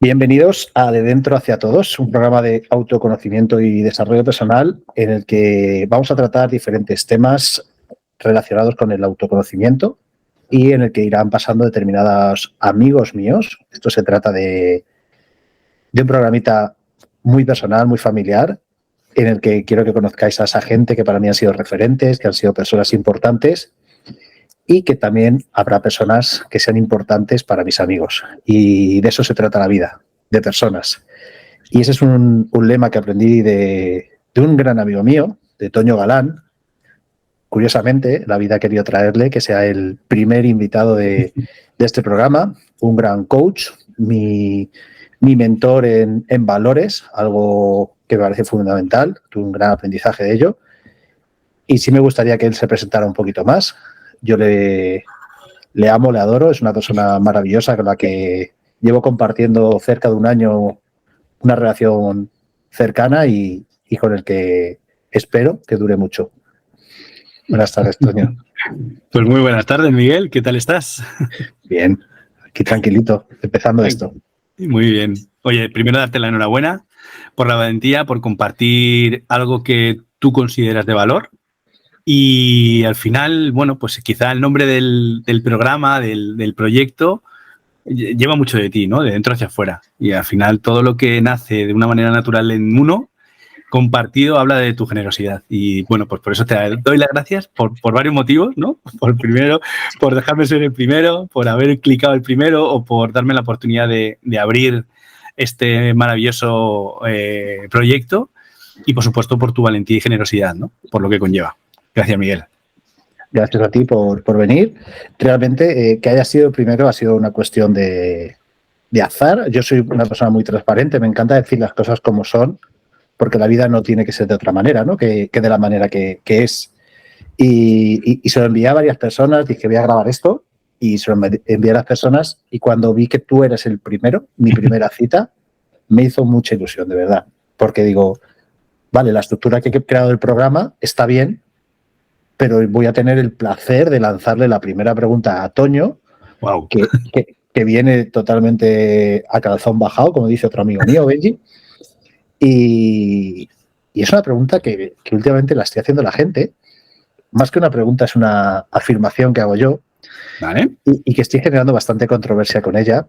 Bienvenidos a De Dentro hacia Todos, un programa de autoconocimiento y desarrollo personal en el que vamos a tratar diferentes temas relacionados con el autoconocimiento y en el que irán pasando determinados amigos míos. Esto se trata de un programita muy personal, muy familiar, en el que quiero que conozcáis a esa gente que para mí han sido referentes, que han sido personas importantes y que también habrá personas que sean importantes para mis amigos. Y de eso se trata la vida, de personas. Y ese es un lema que aprendí de un gran amigo mío, de Toño Galán. Curiosamente, la vida ha querido traerle que sea el primer invitado de este programa, un gran coach, mi mentor en valores, algo que me parece fundamental, tuve un gran aprendizaje de ello. Y sí me gustaría que él se presentara un poquito más. Yo le amo, le adoro, es una persona maravillosa con la que llevo compartiendo cerca de un año una relación cercana y con el que espero que dure mucho. Buenas tardes, Toño. Pues muy buenas tardes, Miguel. ¿Qué tal estás? Bien, aquí tranquilito, empezando esto. Muy bien. Oye, primero darte la enhorabuena por la valentía, por compartir algo que tú consideras de valor. Y al final, bueno, pues quizá el nombre del programa, del proyecto, lleva mucho de ti, ¿no? De dentro hacia afuera. Y al final todo lo que nace de una manera natural en uno, compartido, habla de tu generosidad. Y bueno, pues por eso te doy las gracias por varios motivos, ¿no? Por primero, por dejarme ser el primero, por haber clicado el primero o por darme la oportunidad de abrir este maravilloso proyecto. Y por supuesto por tu valentía y generosidad, ¿no? Por lo que conlleva. Gracias, Miguel. Gracias a ti por venir. Realmente, que haya sido el primero ha sido una cuestión de azar. Yo soy una persona muy transparente, me encanta decir las cosas como son, porque la vida no tiene que ser de otra manera, ¿no? Que de la manera que es. Y se lo envié a varias personas, dije, voy a grabar esto, y se lo envié a las personas, y cuando vi que tú eres el primero, mi primera cita, me hizo mucha ilusión, de verdad. Porque digo, vale, la estructura que he creado del programa está bien, pero voy a tener el placer de lanzarle la primera pregunta a Toño, wow. que viene totalmente a calzón bajado, como dice otro amigo mío, Benji. Y es una pregunta que últimamente la estoy haciendo a la gente. Más que una pregunta, es una afirmación que hago yo. ¿Vale? Y que estoy generando bastante controversia con ella,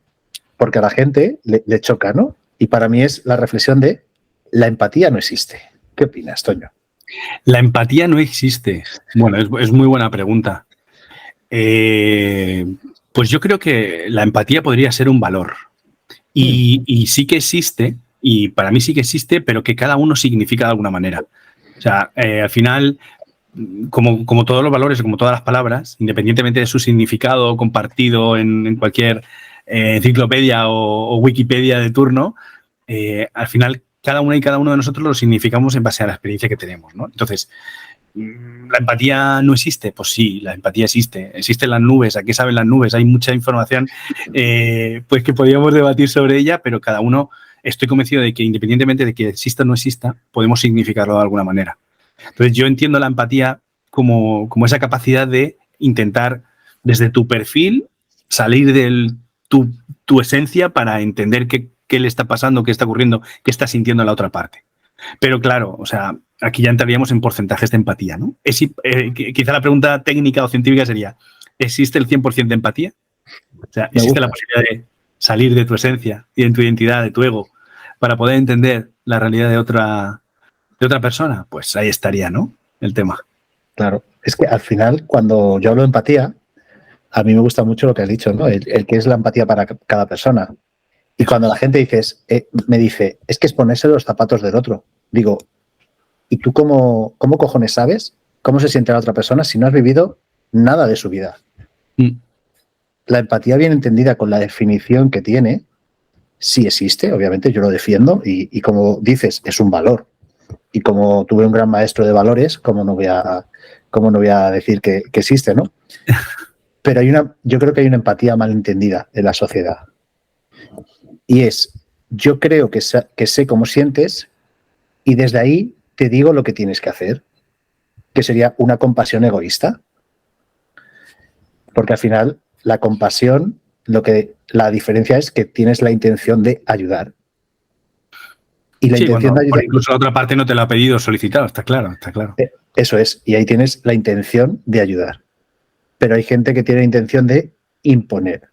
porque a la gente le choca, ¿no? Y para mí es la reflexión de la empatía no existe. ¿Qué opinas, Toño? La empatía no existe. Bueno, es muy buena pregunta. Pues yo creo que la empatía podría ser un valor. Y sí que existe, y para mí sí que existe, pero que cada uno significa de alguna manera. O sea, al final, como todos los valores, como todas las palabras, independientemente de su significado compartido en cualquier enciclopedia o Wikipedia de turno, al final cada una y cada uno de nosotros lo significamos en base a la experiencia que tenemos, ¿no? Entonces, ¿la empatía no existe? Pues sí, la empatía existe. Existen las nubes. ¿A qué saben las nubes? Hay mucha información pues que podríamos debatir sobre ella, pero cada uno, estoy convencido de que independientemente de que exista o no exista, podemos significarlo de alguna manera. Entonces, yo entiendo la empatía como esa capacidad de intentar, desde tu perfil, salir de tu esencia para entender qué le está pasando, qué está ocurriendo, qué está sintiendo la otra parte. Pero claro, o sea, aquí ya entraríamos en porcentajes de empatía, ¿no? Quizá la pregunta técnica o científica sería, ¿existe el 100% de empatía? O sea, ¿existe la posibilidad de salir de tu esencia y de tu identidad, de tu ego, para poder entender la realidad de otra persona? Pues ahí estaría, ¿no? El tema. Claro, es que al final, cuando yo hablo de empatía, a mí me gusta mucho lo que has dicho, ¿no? El que es la empatía para cada persona. Y cuando la gente me dice, es que es ponerse los zapatos del otro. Digo, ¿y tú cómo cojones sabes cómo se siente la otra persona si no has vivido nada de su vida? La empatía bien entendida con la definición que tiene, sí existe, obviamente, yo lo defiendo y como dices, es un valor. Y como tuve un gran maestro de valores, ¿cómo no voy a decir que existe, ¿no? Pero yo creo que hay una empatía mal entendida en la sociedad. Y yo creo que sé cómo sientes y desde ahí te digo lo que tienes que hacer, que sería una compasión egoísta. Porque al final la compasión la diferencia es que tienes la intención de ayudar. Y la sí, intención de ayudar. Incluso la otra parte no te lo ha pedido o solicitado, está claro. Eso es, y ahí tienes la intención de ayudar. Pero hay gente que tiene la intención de imponer.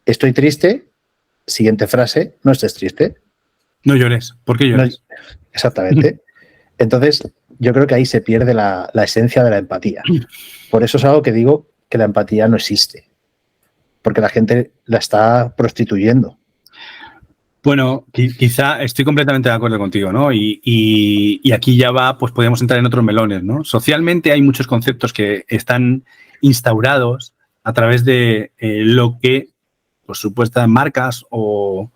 Estoy triste, siguiente frase, no estés triste. No llores, ¿por qué llores? No, exactamente. Entonces, yo creo que ahí se pierde la esencia de la empatía. Por eso es algo que digo que la empatía no existe. Porque la gente la está prostituyendo. Bueno, quizá estoy completamente de acuerdo contigo, ¿no? Y aquí ya va, pues podemos entrar en otros melones, ¿no? Socialmente hay muchos conceptos que están instaurados a través de lo que, pues, supuestas marcas o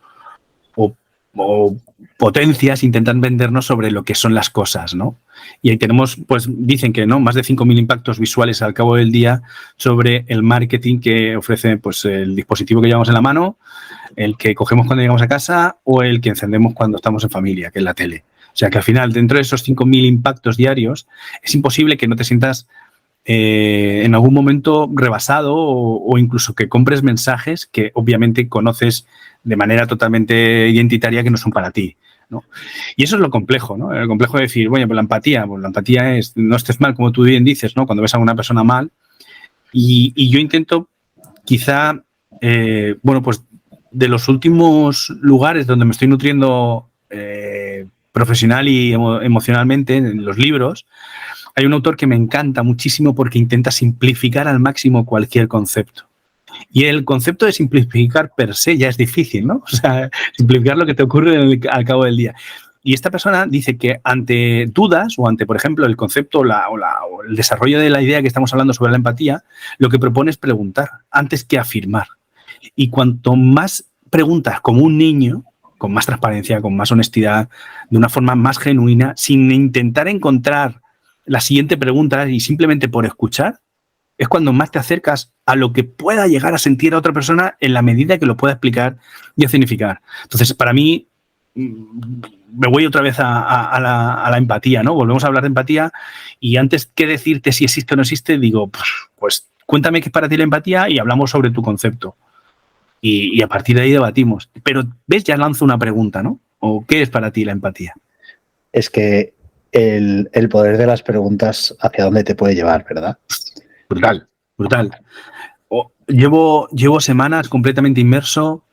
potencias intentan vendernos sobre lo que son las cosas, ¿no? Y ahí tenemos, pues dicen que no más de 5.000 impactos visuales al cabo del día sobre el marketing que ofrece, pues, el dispositivo que llevamos en la mano, el que cogemos cuando llegamos a casa o el que encendemos cuando estamos en familia, que es la tele. O sea que al final, dentro de esos 5.000 impactos diarios, es imposible que no te sientas en algún momento rebasado o incluso que compres mensajes que obviamente conoces de manera totalmente identitaria que no son para ti, ¿no? Y eso es lo complejo, ¿no? El complejo de decir, bueno, pues la empatía es no estés mal, como tú bien dices, ¿no? Cuando ves a una persona mal. Y yo intento, quizá, bueno, pues de los últimos lugares donde me estoy nutriendo profesional y emocionalmente, en los libros, hay un autor que me encanta muchísimo porque intenta simplificar al máximo cualquier concepto. Y el concepto de simplificar per se ya es difícil, ¿no? O sea, simplificar lo que te ocurre al cabo del día. Y esta persona dice que ante dudas o ante, por ejemplo, el concepto o el desarrollo de la idea que estamos hablando sobre la empatía, lo que propone es preguntar antes que afirmar. Y cuanto más preguntas como un niño, con más transparencia, con más honestidad, de una forma más genuina, sin intentar encontrar la siguiente pregunta y simplemente por escuchar, es cuando más te acercas a lo que pueda llegar a sentir a otra persona en la medida que lo pueda explicar y escenificar. Entonces, para mí, me voy otra vez a la empatía, ¿no? Volvemos a hablar de empatía y antes que decirte si existe o no existe, digo, pues cuéntame qué es para ti la empatía y hablamos sobre tu concepto. Y a partir de ahí debatimos. Pero, ¿ves? Ya lanzo una pregunta, ¿no? ¿O qué es para ti la empatía? Es que el poder de las preguntas hacia dónde te puede llevar, ¿verdad? Brutal. Llevo semanas completamente inmerso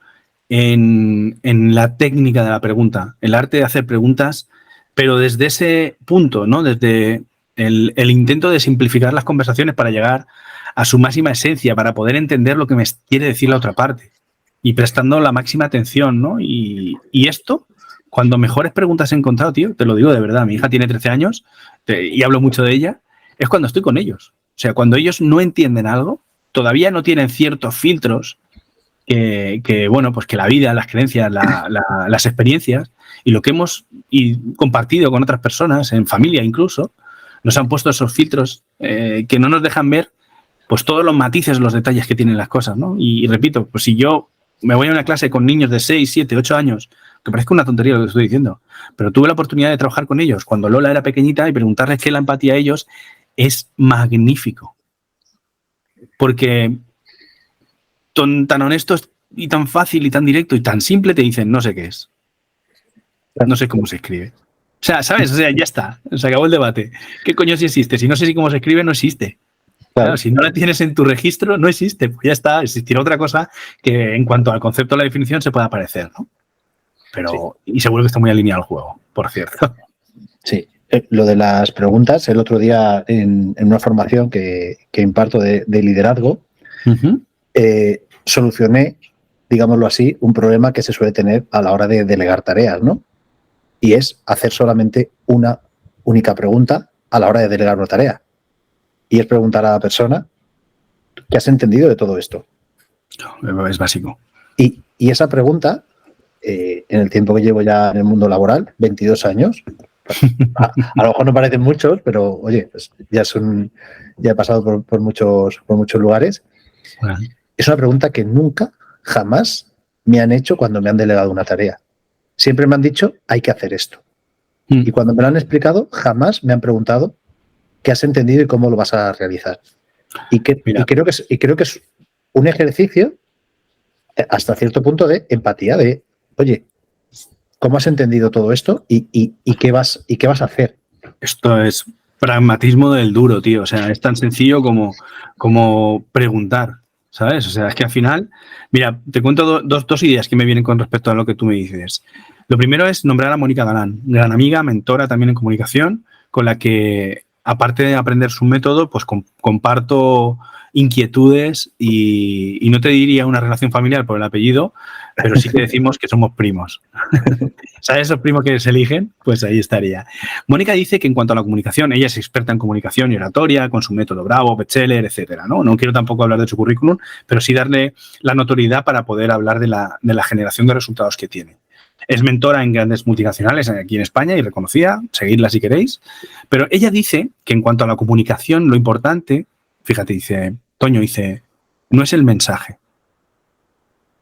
en la técnica de la pregunta, el arte de hacer preguntas, pero desde ese punto, ¿no? Desde el intento de simplificar las conversaciones para llegar a su máxima esencia, para poder entender lo que me quiere decir la otra parte y prestando la máxima atención, ¿no? Y esto, cuando mejores preguntas he encontrado, tío, te lo digo de verdad, mi hija tiene 13 años y hablo mucho de ella, es cuando estoy con ellos. O sea, cuando ellos no entienden algo, todavía no tienen ciertos filtros que bueno, pues que la vida, las creencias, las experiencias y lo que hemos compartido con otras personas, en familia incluso, nos han puesto esos filtros que no nos dejan ver pues todos los matices, los detalles que tienen las cosas, ¿no? Y repito, pues si yo me voy a una clase con niños de 6, 7, 8 años, que parezca una tontería lo que estoy diciendo, pero tuve la oportunidad de trabajar con ellos cuando Lola era pequeñita y preguntarles qué es la empatía a ellos, es magnífico. Porque tan honestos y tan fácil y tan directo y tan simple te dicen, no sé qué es. No sé cómo se escribe. O sea, ¿sabes? O sea, ya está. Se acabó el debate. ¿Qué coño si existe? Si no sé cómo se escribe, no existe. Claro, si no la tienes en tu registro, no existe. Pues ya está. Existirá otra cosa que en cuanto al concepto de la definición se pueda parecer, ¿no? Pero, sí. Y seguro que está muy alineado el juego, por cierto. Sí. Lo de las preguntas, el otro día en una formación que imparto de liderazgo, solucioné, digámoslo así, un problema que se suele tener a la hora de delegar tareas, ¿no? Y es hacer solamente una única pregunta a la hora de delegar una tarea. Y es preguntar a la persona ¿qué has entendido de todo esto? Es básico. Y esa pregunta, en el tiempo que llevo ya en el mundo laboral, 22 años, a lo mejor no parecen muchos, pero oye, pues ya he pasado por muchos lugares. Bueno. Es una pregunta que nunca, jamás me han hecho cuando me han delegado una tarea. Siempre me han dicho, hay que hacer esto. Y cuando me lo han explicado, jamás me han preguntado qué has entendido y cómo lo vas a realizar. Y creo que es un ejercicio hasta cierto punto de empatía, de, oye, ¿cómo has entendido todo esto y qué vas a hacer? Esto es pragmatismo del duro, tío. O sea, es tan sencillo como preguntar, ¿sabes? O sea, es que al final, mira, te cuento dos ideas que me vienen con respecto a lo que tú me dices. Lo primero es nombrar a Mónica Galán, gran amiga, mentora también en comunicación, con la que, aparte de aprender su método, pues comparto inquietudes y no te diría una relación familiar por el apellido, pero sí que decimos que somos primos. ¿Sabes esos primos que se eligen? Pues ahí estaría. Mónica dice que en cuanto a la comunicación, ella es experta en comunicación y oratoria, con su método Bravo, Bestseller, etcétera, ¿no? No quiero tampoco hablar de su currículum, pero sí darle la notoriedad para poder hablar de la generación de resultados que tiene. Es mentora en grandes multinacionales aquí en España y reconocida, seguidla si queréis, pero ella dice que en cuanto a la comunicación, lo importante, fíjate, dice, Toño, dice, no es el mensaje,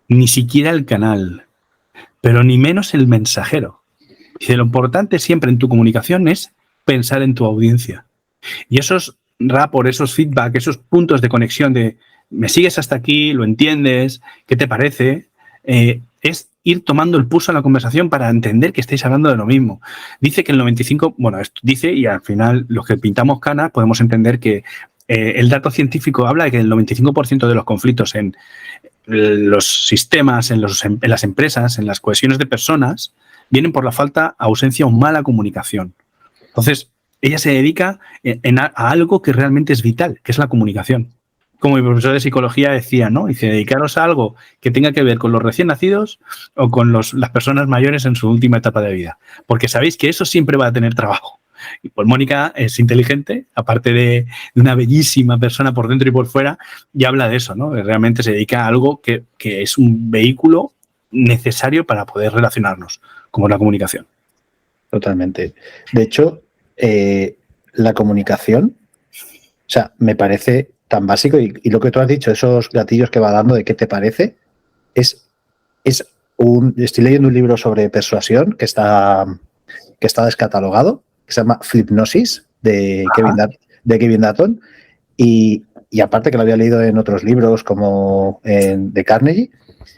ni siquiera el canal, pero ni menos el mensajero. Dice, lo importante siempre en tu comunicación es pensar en tu audiencia. Y esos rapport, esos feedback, esos puntos de conexión de me sigues hasta aquí, lo entiendes, ¿qué te parece? Es ir tomando el pulso a la conversación para entender que estáis hablando de lo mismo. Dice que el 95%, bueno, esto dice, y al final los que pintamos canas podemos entender que el dato científico habla de que el 95% de los conflictos en los sistemas, en las empresas, en las cohesiones de personas, vienen por la falta, ausencia o mala comunicación. Entonces, ella se dedica a algo que realmente es vital, que es la comunicación. Como mi profesor de psicología decía, ¿no? Dice, dedicaros a algo que tenga que ver con los recién nacidos o con las personas mayores en su última etapa de vida. Porque sabéis que eso siempre va a tener trabajo. Y pues Mónica es inteligente, aparte de una bellísima persona por dentro y por fuera, y habla de eso, ¿no? Realmente se dedica a algo que es un vehículo necesario para poder relacionarnos, como la comunicación. Totalmente. De hecho, la comunicación, o sea, me parece tan básico y lo que tú has dicho, esos gatillos que va dando de qué te parece, estoy leyendo un libro sobre persuasión que está descatalogado, que se llama Flipnosis, de Kevin Dutton, y aparte que lo había leído en otros libros como de Carnegie,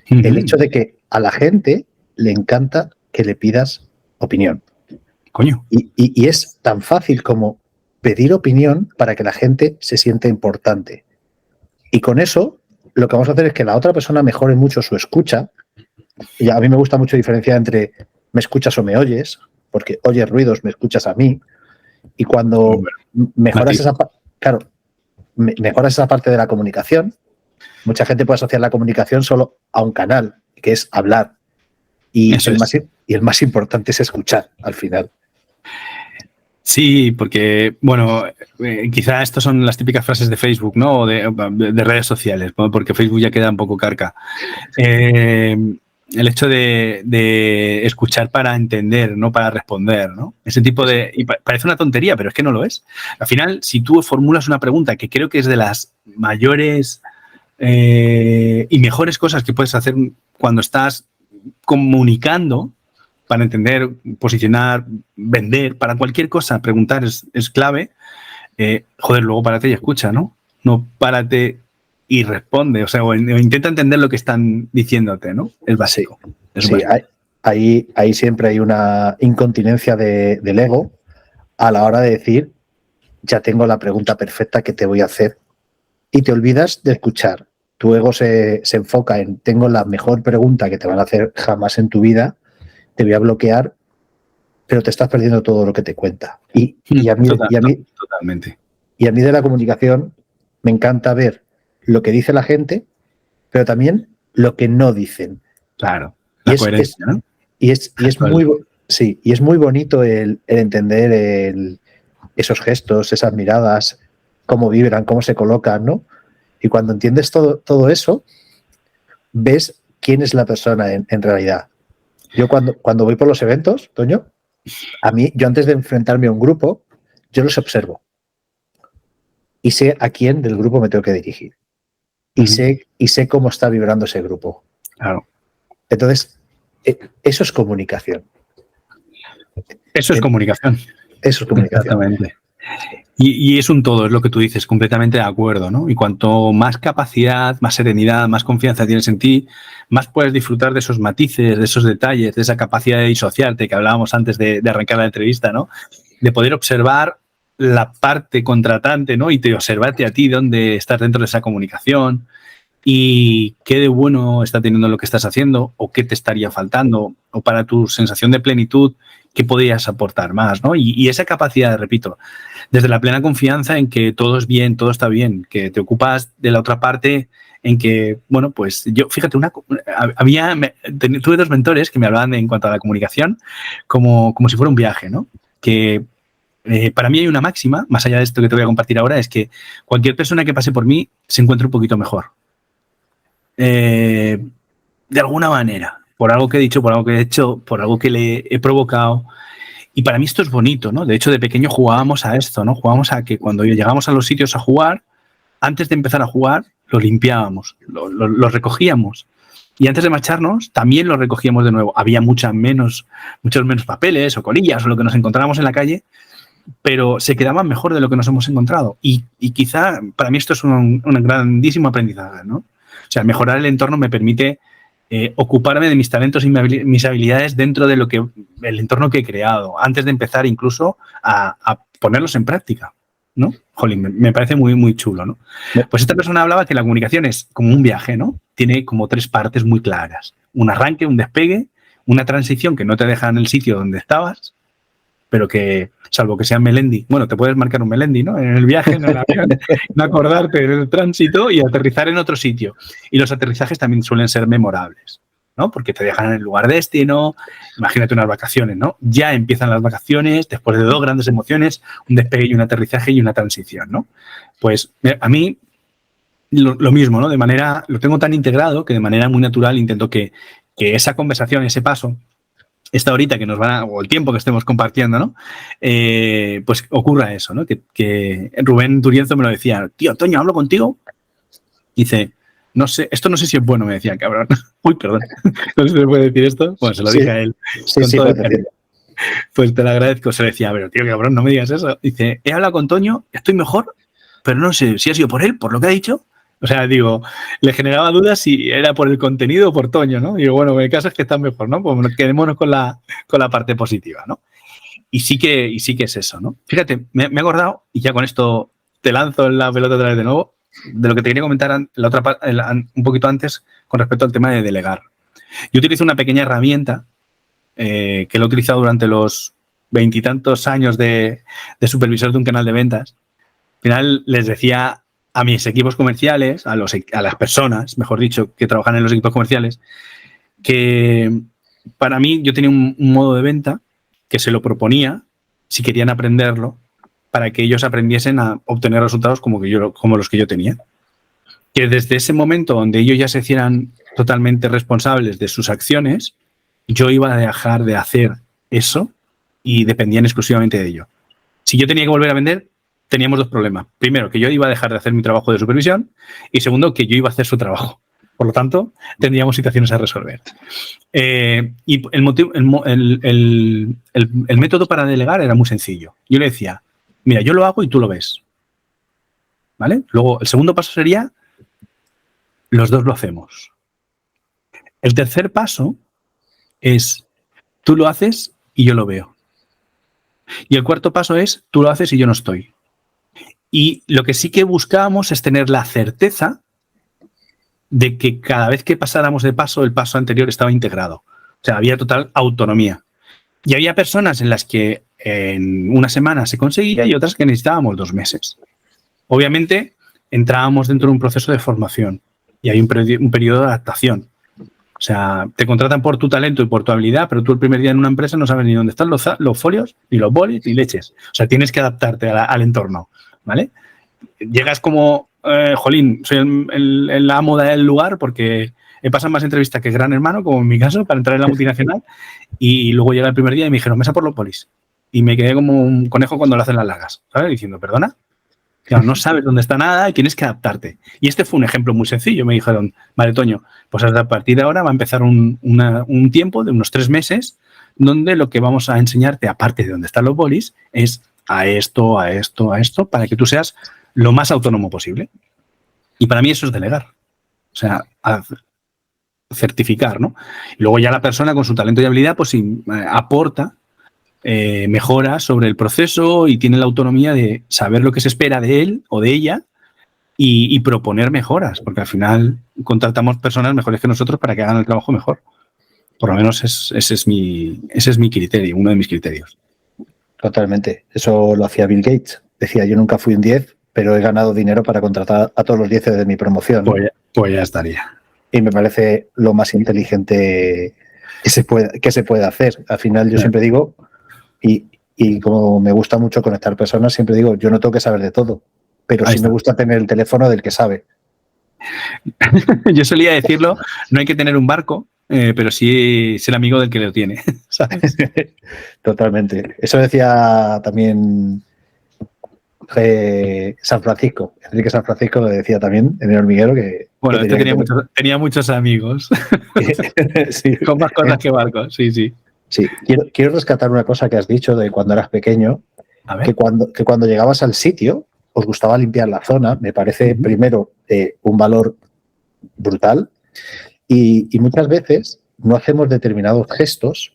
el hecho de que a la gente le encanta que le pidas opinión. Coño. Y es tan fácil como pedir opinión para que la gente se sienta importante. Y con eso, lo que vamos a hacer es que la otra persona mejore mucho su escucha. Y a mí me gusta mucho diferenciar entre me escuchas o me oyes, porque oyes ruidos, me escuchas a mí. Y cuando mejoras mejoras esa parte de la comunicación, mucha gente puede asociar la comunicación solo a un canal, que es hablar. Y el más importante es escuchar al final. Sí, porque, bueno, quizá estas son las típicas frases de Facebook, ¿no? O de redes sociales, ¿no? Porque Facebook ya queda un poco carca. El hecho de escuchar para entender, no para responder, ¿no? Ese tipo de... Y parece una tontería, pero es que no lo es. Al final, si tú formulas una pregunta que creo que es de las mayores y mejores cosas que puedes hacer cuando estás comunicando, para entender, posicionar, vender, para cualquier cosa, preguntar es clave. Joder, luego párate y escucha, ¿no? No párate y responde, o sea, o intenta entender lo que están diciéndote, ¿no? Es básico. Sí, ahí siempre hay una incontinencia del ego a la hora de decir, ya tengo la pregunta perfecta que te voy a hacer, y te olvidas de escuchar. Tu ego se enfoca en, tengo la mejor pregunta que te van a hacer jamás en tu vida, te voy a bloquear, pero te estás perdiendo todo lo que te cuenta. Y a mí Totalmente. Y a mí de la comunicación me encanta ver lo que dice la gente, pero también lo que no dicen. Claro, la coherencia, ¿no? Y es muy bonito el entender esos gestos, esas miradas, cómo vibran, cómo se colocan, ¿no? Y cuando entiendes todo eso, ves quién es la persona en realidad. Yo cuando voy por los eventos, Toño, yo antes de enfrentarme a un grupo, yo los observo. Y sé a quién del grupo me tengo que dirigir. Y sé cómo está vibrando ese grupo. Claro. Entonces, eso es comunicación. Eso es comunicación. Eso es comunicación. Exactamente. Y es un todo, es lo que tú dices, completamente de acuerdo, ¿no? Y cuanto más capacidad, más serenidad, más confianza tienes en ti, más puedes disfrutar de esos matices, de esos detalles, de esa capacidad de disociarte que hablábamos antes de arrancar la entrevista, ¿no? De poder observar la parte contratante, ¿no? Y te observarte a ti dónde estás dentro de esa comunicación y qué de bueno está teniendo lo que estás haciendo o qué te estaría faltando o para tu sensación de plenitud, qué podrías aportar más, ¿no? Y esa capacidad, repito, desde la plena confianza en que todo es bien, todo está bien, que te ocupas de la otra parte en que, bueno, pues yo, fíjate, tuve dos mentores que me hablaban en cuanto a la comunicación como si fuera un viaje, ¿no? Que para mí hay una máxima, más allá de esto que te voy a compartir ahora, es que cualquier persona que pase por mí se encuentre un poquito mejor. De alguna manera, por algo que he dicho, por algo que he hecho, por algo que le he provocado. Y para mí esto es bonito, ¿no? De hecho, de pequeño jugábamos a esto, ¿no? Jugábamos a que cuando llegábamos a los sitios a jugar, antes de empezar a jugar, lo limpiábamos, lo recogíamos. Y antes de marcharnos, también lo recogíamos de nuevo. Había muchos menos papeles o colillas o lo que nos encontrábamos en la calle, pero se quedaban mejor de lo que nos hemos encontrado. Y quizá para mí esto es un grandísimo aprendizaje, ¿no? O sea, mejorar el entorno me permite ocuparme de mis talentos y mis habilidades dentro de el entorno que he creado, antes de empezar incluso a ponerlos en práctica, ¿no? Jolín, me parece muy, muy chulo, ¿no? Pues esta persona hablaba que la comunicación es como un viaje, ¿no? Tiene como 3 partes muy claras. Un arranque, un despegue, una transición que no te deja en el sitio donde estabas, pero que, salvo que sea Melendi, bueno, te puedes marcar un Melendi, ¿no? En el viaje, en el avión, no acordarte del tránsito y aterrizar en otro sitio. Y los aterrizajes también suelen ser memorables, ¿no? Porque te dejan en el lugar de destino, imagínate unas vacaciones, ¿no? Ya empiezan las vacaciones, después de 2 grandes emociones, un despegue y un aterrizaje y una transición, ¿no? Pues a mí lo mismo, ¿no? Lo tengo tan integrado que de manera muy natural intento que esa conversación, ese paso, esta horita que nos van o el tiempo que estemos compartiendo, ¿no? Pues ocurra eso, ¿no? Que Rubén Turienzo me lo decía, tío, Toño, hablo contigo. Dice, no sé si es bueno, me decía, cabrón. Uy, perdón. No sé si se puede decir esto. Bueno, se lo dije a él. Sí, pues te lo agradezco. Se lo decía, pero tío, cabrón, no me digas eso. Dice, he hablado con Toño, estoy mejor, pero no sé si ha sido por él, por lo que ha dicho. O sea, digo, le generaba dudas si era por el contenido o por Toño, ¿no? Digo, bueno, el caso es que está mejor, ¿no? Pues quedémonos con la parte positiva, ¿no? Y sí que es eso, ¿no? Fíjate, me he acordado, y ya con esto te lanzo la pelota otra vez de nuevo, de lo que te quería comentar un poquito antes con respecto al tema de delegar. Yo utilizo una pequeña herramienta que lo he utilizado durante los 20 y tantos años de supervisor de un canal de ventas. Al final les decía a mis equipos comerciales, a las personas, mejor dicho, que trabajan en los equipos comerciales, que para mí yo tenía un modo de venta que se lo proponía, si querían aprenderlo, para que ellos aprendiesen a obtener resultados como los que yo tenía. Que desde ese momento donde ellos ya se hicieran totalmente responsables de sus acciones, yo iba a dejar de hacer eso y dependían exclusivamente de ello. Si yo tenía que volver a vender, teníamos 2 problemas. Primero, que yo iba a dejar de hacer mi trabajo de supervisión y segundo, que yo iba a hacer su trabajo. Por lo tanto, tendríamos situaciones a resolver. Y el método para delegar era muy sencillo. Yo le decía, mira, yo lo hago y tú lo ves. ¿Vale? Luego, el segundo paso sería, los 2 lo hacemos. El tercer paso es, tú lo haces y yo lo veo. Y el cuarto paso es, tú lo haces y yo no estoy. Y lo que sí que buscábamos es tener la certeza de que cada vez que pasáramos de paso, el paso anterior estaba integrado. O sea, había total autonomía. Y había personas en las que en una semana se conseguía y otras que necesitábamos 2 meses. Obviamente, entrábamos dentro de un proceso de formación y hay un periodo de adaptación. O sea, te contratan por tu talento y por tu habilidad, pero tú el primer día en una empresa no sabes ni dónde están los folios, ni los bolis, ni leches. O sea, tienes que adaptarte al entorno, ¿vale? Llegas como, jolín, soy el amo del lugar porque he pasado más entrevistas que Gran Hermano, como en mi caso, para entrar en la multinacional, y luego llega el primer día y me dijeron, mesa por los polis. Y me quedé como un conejo cuando lo hacen las largas, ¿sabes? Diciendo, ¿perdona? Claro, no sabes dónde está nada y tienes que adaptarte. Y este fue un ejemplo muy sencillo. Me dijeron, vale, Toño, pues a partir de ahora va a empezar un tiempo de unos 3 meses donde lo que vamos a enseñarte, aparte de dónde están los bolis, es a esto, a esto, a esto, para que tú seas lo más autónomo posible. Y para mí eso es delegar. O sea, certificar, ¿no? Y luego ya la persona con su talento y habilidad pues aporta mejoras sobre el proceso y tiene la autonomía de saber lo que se espera de él o de ella y proponer mejoras, porque al final contratamos personas mejores que nosotros para que hagan el trabajo mejor. Por lo menos ese es mi criterio, uno de mis criterios. Totalmente. Eso lo hacía Bill Gates. Decía, yo nunca fui un 10, pero he ganado dinero para contratar a todos los 10 de mi promoción. Pues ya estaría. Y me parece lo más inteligente que se puede hacer. Al final yo siempre digo, y como me gusta mucho conectar personas, siempre digo, yo no tengo que saber de todo, pero sí me gusta tener el teléfono del que sabe. Yo solía decirlo, no hay que tener un barco, pero sí ser amigo del que lo tiene, ¿sabes? Totalmente. Eso decía también San Francisco. Enrique San Francisco lo decía también en El Hormiguero que... Bueno, que tenía muchos amigos. Sí. Con más cosas que barcos, sí, sí. Sí, quiero rescatar una cosa que has dicho de cuando eras pequeño, que cuando llegabas al sitio os gustaba limpiar la zona. Me parece, primero, un valor brutal y muchas veces no hacemos determinados gestos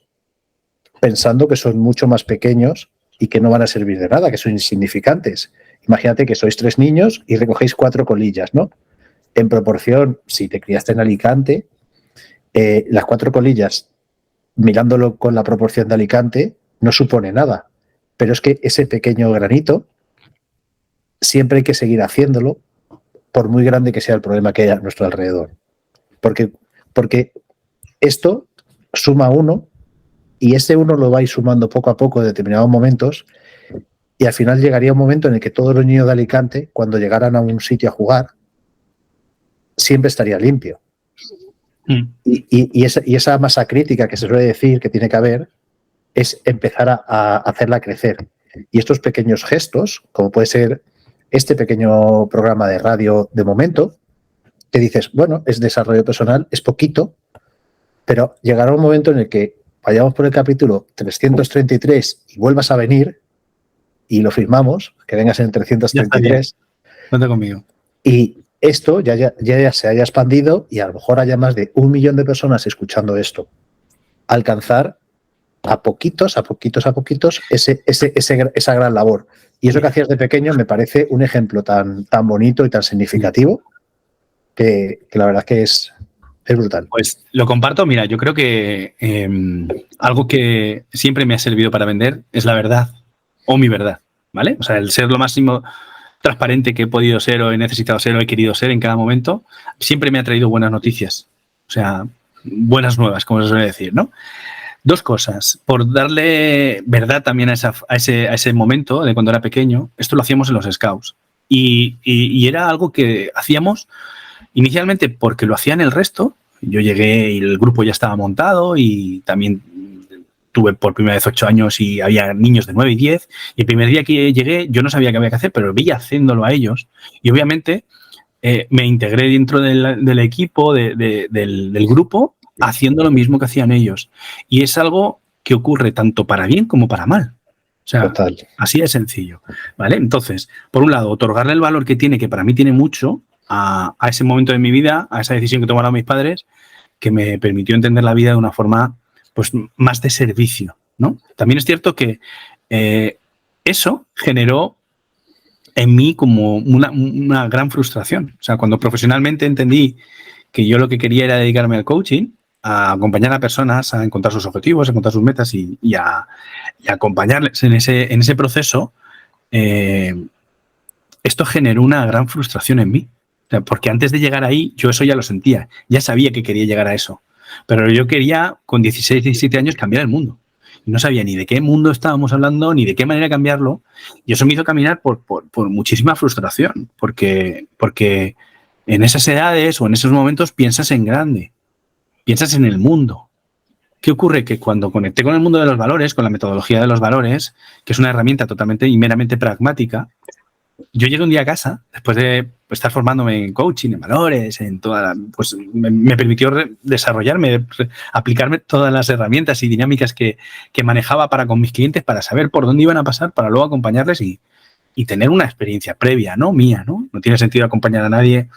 pensando que son mucho más pequeños y que no van a servir de nada, que son insignificantes. Imagínate que sois 3 niños y recogéis 4 colillas, ¿no? En proporción, si te criaste en Alicante, las 4 colillas, mirándolo con la proporción de Alicante, no supone nada. Pero es que ese pequeño granito siempre hay que seguir haciéndolo, por muy grande que sea el problema que haya a nuestro alrededor. Porque esto suma 1 y ese 1 lo vais sumando poco a poco en determinados momentos y al final llegaría un momento en el que todos los niños de Alicante, cuando llegaran a un sitio a jugar, siempre estaría limpio. Y esa masa crítica que se suele decir que tiene que haber es empezar a hacerla crecer. Y estos pequeños gestos, como puede ser este pequeño programa de radio de momento, que dices, bueno, es desarrollo personal, es poquito, pero llegará un momento en el que vayamos por el capítulo 333 y vuelvas a venir y lo firmamos, que vengas en el 333. Cuenta conmigo. Y esto ya se haya expandido y a lo mejor haya más de 1 millón de personas escuchando esto. Alcanzar a poquitos esa gran labor. Y eso que hacías de pequeño me parece un ejemplo tan bonito y tan significativo que la verdad que es brutal. Pues lo comparto. Mira, yo creo que algo que siempre me ha servido para vender es la verdad o mi verdad, ¿vale? O sea, el ser lo máximo transparente que he podido ser o he necesitado ser o he querido ser en cada momento, siempre me ha traído buenas noticias. O sea, buenas nuevas, como se suele decir, ¿no? 2 cosas. Por darle verdad también a ese momento de cuando era pequeño, esto lo hacíamos en los Scouts. Y era algo que hacíamos inicialmente porque lo hacían el resto. Yo llegué y el grupo ya estaba montado y también tuve por primera vez 8 años y había niños de 9 y 10. Y el primer día que llegué yo no sabía qué había que hacer, pero veía haciéndolo a ellos. Y obviamente me integré dentro del equipo, del grupo, haciendo lo mismo que hacían ellos. Y es algo que ocurre tanto para bien como para mal. O sea, total. Así de sencillo, ¿vale? Entonces, por un lado, otorgarle el valor que tiene, que para mí tiene mucho, a ese momento de mi vida, a esa decisión que tomaron mis padres, que me permitió entender la vida de una forma pues más de servicio, ¿no? También es cierto que eso generó en mí como una gran frustración. O sea, cuando profesionalmente entendí que yo lo que quería era dedicarme al coaching, a acompañar a personas a encontrar sus objetivos, a encontrar sus metas y a acompañarles en ese proceso, esto generó una gran frustración en mí. O sea, porque antes de llegar ahí, yo eso ya lo sentía, ya sabía que quería llegar a eso. Pero yo quería, con 16, 17 años, cambiar el mundo. Y no sabía ni de qué mundo estábamos hablando, ni de qué manera cambiarlo. Y eso me hizo caminar por muchísima frustración, porque en esas edades o en esos momentos piensas en grande, piensas en el mundo. ¿Qué ocurre? Que cuando conecté con el mundo de los valores, con la metodología de los valores, que es una herramienta totalmente y meramente pragmática, yo llegué un día a casa, después de estar formándome en coaching, en valores, en toda pues me permitió desarrollarme, aplicarme todas las herramientas y dinámicas que manejaba para con mis clientes, para saber por dónde iban a pasar, para luego acompañarles y tener una experiencia previa, ¿no? Mía, ¿no? No tiene sentido acompañar a nadie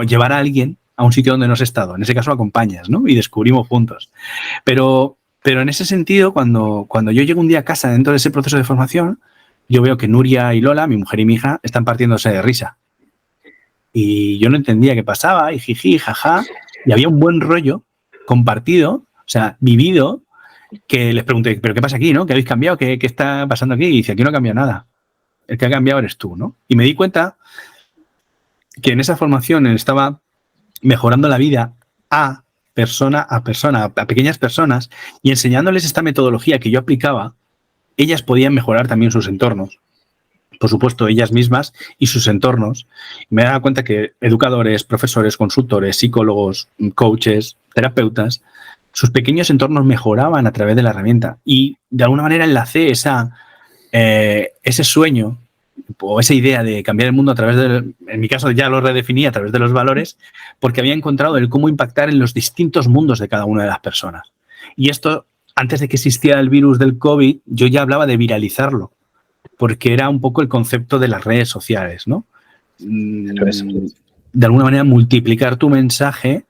llevar a alguien a un sitio donde no has estado. En ese caso acompañas, ¿no? Y descubrimos juntos. Pero en ese sentido, cuando yo llego un día a casa dentro de ese proceso de formación, yo veo que Nuria y Lola, mi mujer y mi hija, están partiéndose de risa. Y yo no entendía qué pasaba, y jiji, jaja, y había un buen rollo compartido, o sea, vivido, que les pregunté, ¿pero qué pasa aquí, no? ¿Qué habéis cambiado? ¿Qué está pasando aquí? Y dice, aquí no ha cambiado nada. El que ha cambiado eres tú, ¿no? Y me di cuenta que en esa formación estaba mejorando la vida a pequeñas personas, y enseñándoles esta metodología que yo aplicaba, ellas podían mejorar también sus entornos. Por supuesto, ellas mismas y sus entornos. Me he dado cuenta que educadores, profesores, consultores, psicólogos, coaches, terapeutas, sus pequeños entornos mejoraban a través de la herramienta. Y de alguna manera enlacé ese sueño o esa idea de cambiar el mundo a través en mi caso ya lo redefiní a través de los valores, porque había encontrado el cómo impactar en los distintos mundos de cada una de las personas. Y esto, antes de que existiera el virus del COVID, yo ya hablaba de viralizarlo, porque era un poco el concepto de las redes sociales, ¿no? De alguna manera multiplicar tu mensaje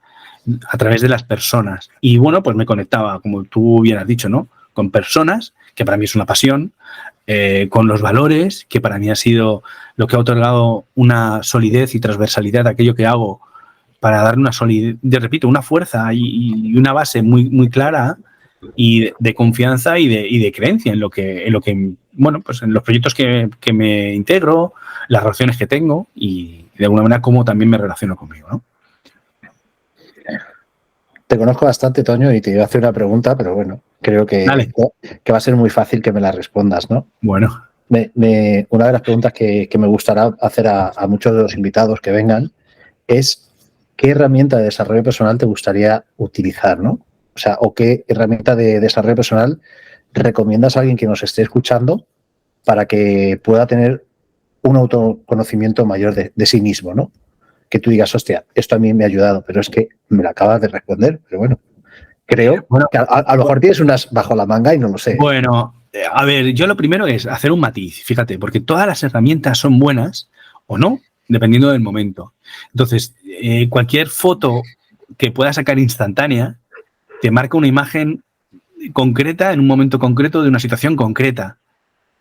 a través de las personas. Y bueno, pues me conectaba, como tú bien has dicho, ¿no? Con personas, que para mí es una pasión, con los valores, que para mí ha sido lo que ha otorgado una solidez y transversalidad a aquello que hago, para dar una solidez, repito, una fuerza y una base muy, muy clara y de confianza y de creencia en lo que bueno, pues en los proyectos que me integro, las relaciones que tengo y de alguna manera cómo también me relaciono conmigo, ¿no? Te conozco bastante, Toño, y te iba a hacer una pregunta, pero bueno, creo que va a ser muy fácil que me la respondas, ¿no? Bueno. Una de las preguntas que me gustará hacer a muchos de los invitados que vengan es ¿qué herramienta de desarrollo personal te gustaría utilizar, ¿no? O sea, o qué herramienta de desarrollo personal recomiendas a alguien que nos esté escuchando para que pueda tener un autoconocimiento mayor de sí mismo, ¿no? Que tú digas, hostia, esto a mí me ha ayudado, pero es que me lo acabas de responder, pero bueno, creo que a lo mejor tienes unas bajo la manga y no lo sé. Bueno, a ver, yo lo primero es hacer un matiz, fíjate, porque todas las herramientas son buenas o no, dependiendo del momento. Entonces, cualquier foto que pueda sacar instantánea te marca una imagen concreta en un momento concreto de una situación concreta.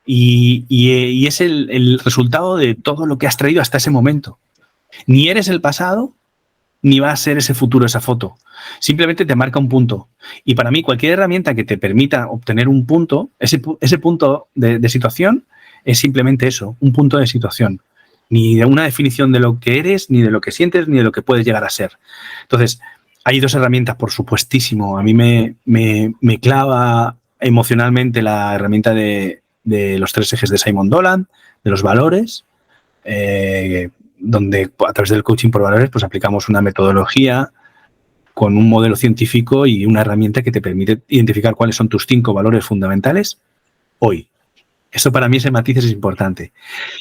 Y es el resultado de todo lo que has traído hasta ese momento. Ni eres el pasado, ni va a ser ese futuro, esa foto. Simplemente te marca un punto. Y para mí, cualquier herramienta que te permita obtener un punto, ese punto de situación, es simplemente eso, un punto de situación. Ni de una definición de lo que eres, ni de lo que sientes, ni de lo que puedes llegar a ser. Entonces, hay dos herramientas, por supuestísimo. A mí me clava emocionalmente la herramienta de los 3 ejes de Simon Dolan, de los valores, donde a través del coaching por valores pues aplicamos una metodología con un modelo científico y una herramienta que te permite identificar cuáles son tus 5 valores fundamentales hoy. Eso para mí, ese matiz es importante.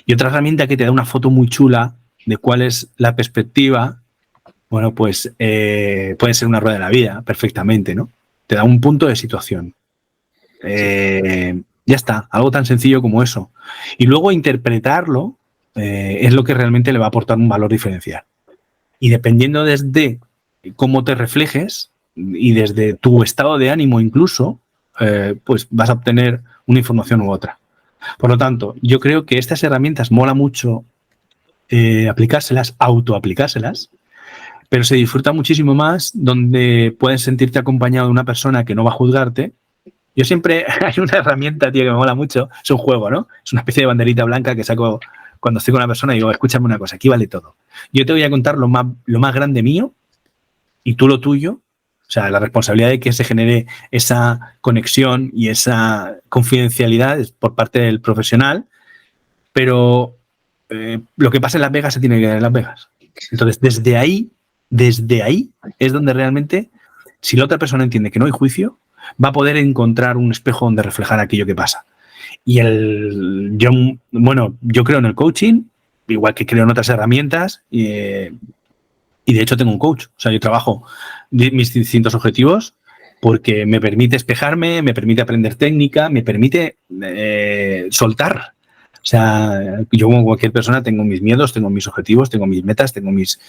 Y otra herramienta que te da una foto muy chula de cuál es la perspectiva, bueno, pues puede ser una rueda de la vida perfectamente, ¿no? Te da un punto de situación. Ya está, algo tan sencillo como eso. Y luego interpretarlo es lo que realmente le va a aportar un valor diferencial. Y dependiendo desde cómo te reflejes y desde tu estado de ánimo incluso, pues vas a obtener una información u otra. Por lo tanto, yo creo que estas herramientas mola mucho aplicárselas, autoaplicárselas, pero se disfruta muchísimo más donde puedes sentirte acompañado de una persona que no va a juzgarte. Yo siempre, hay una herramienta, tío, que me mola mucho, es un juego, ¿no? Es una especie de banderita blanca que saco cuando estoy con una persona y digo, escúchame una cosa, aquí vale todo. Yo te voy a contar lo más grande mío y tú lo tuyo. O sea, la responsabilidad de que se genere esa conexión y esa confidencialidad es por parte del profesional, pero lo que pasa en Las Vegas se tiene que quedar en Las Vegas. Entonces, desde ahí es donde realmente, si la otra persona entiende que no hay juicio, va a poder encontrar un espejo donde reflejar aquello que pasa. Y yo creo en el coaching, igual que creo en otras herramientas, y de hecho tengo un coach. O sea, yo trabajo mis distintos objetivos porque me permite despejarme, me permite aprender técnica, me permite soltar. O sea, yo como cualquier persona tengo mis miedos, tengo mis objetivos, tengo mis metas, tengo mis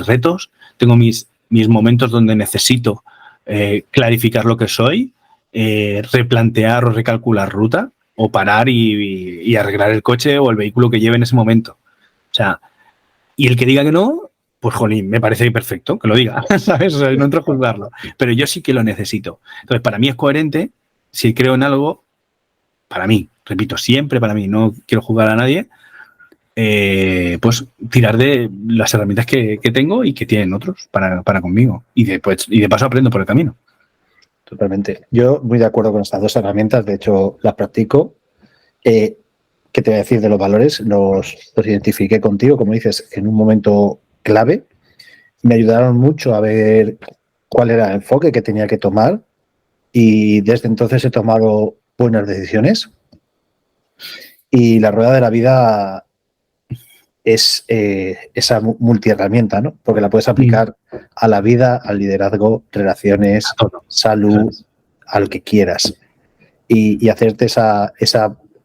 retos, tengo mis momentos donde necesito clarificar lo que soy, replantear o recalcular ruta o parar y arreglar el coche o el vehículo que lleve en ese momento. O sea, y el que diga que no, pues jolín, me parece perfecto que lo diga, ¿sabes? O sea, no entro a juzgarlo, pero yo sí que lo necesito. Entonces, para mí es coherente, si creo en algo, para mí, repito, siempre para mí, no quiero juzgar a nadie, pues tirar de las herramientas que tengo y que tienen otros para conmigo. Y de paso aprendo por el camino. Totalmente. Yo muy de acuerdo con estas dos herramientas, de hecho las practico. ¿Qué te voy a decir de los valores? Los identifiqué contigo, como dices, en un momento clave. Me ayudaron mucho a ver cuál era el enfoque que tenía que tomar y desde entonces he tomado buenas decisiones. Y la rueda de la vida es esa multiherramienta, ¿no? Porque la puedes aplicar a la vida, al liderazgo, relaciones, salud, a lo que quieras. Y hacerte esa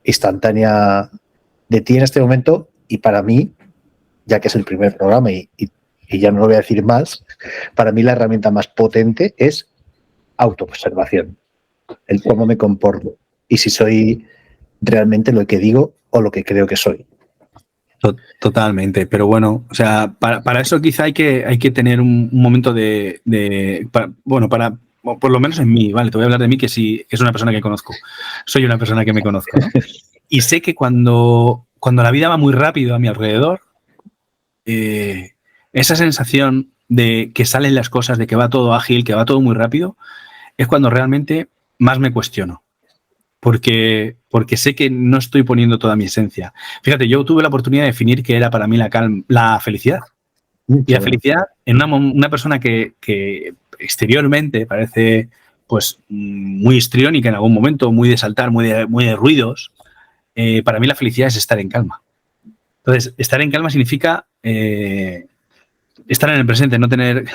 instantánea de ti en este momento. Y para mí, ya que es el primer programa y ya no lo voy a decir más, para mí la herramienta más potente es autoobservación. El cómo me comporto y si soy realmente lo que digo o lo que creo que soy. Totalmente, pero bueno, o sea, para eso quizá hay que tener un momento por lo menos en mí, ¿vale? Te voy a hablar de mí que sí, que es una persona que conozco. Soy una persona que me conozco, ¿no? Y sé que cuando la vida va muy rápido a mi alrededor, esa sensación de que salen las cosas, de que va todo ágil, que va todo muy rápido, es cuando realmente más me cuestiono. Porque sé que no estoy poniendo toda mi esencia. Fíjate, yo tuve la oportunidad de definir qué era para mí la felicidad. Y la felicidad en una persona que exteriormente parece pues muy histriónica en algún momento, muy de saltar, muy de ruidos. Para mí la felicidad es estar en calma. Entonces, estar en calma significa estar en el presente, no tener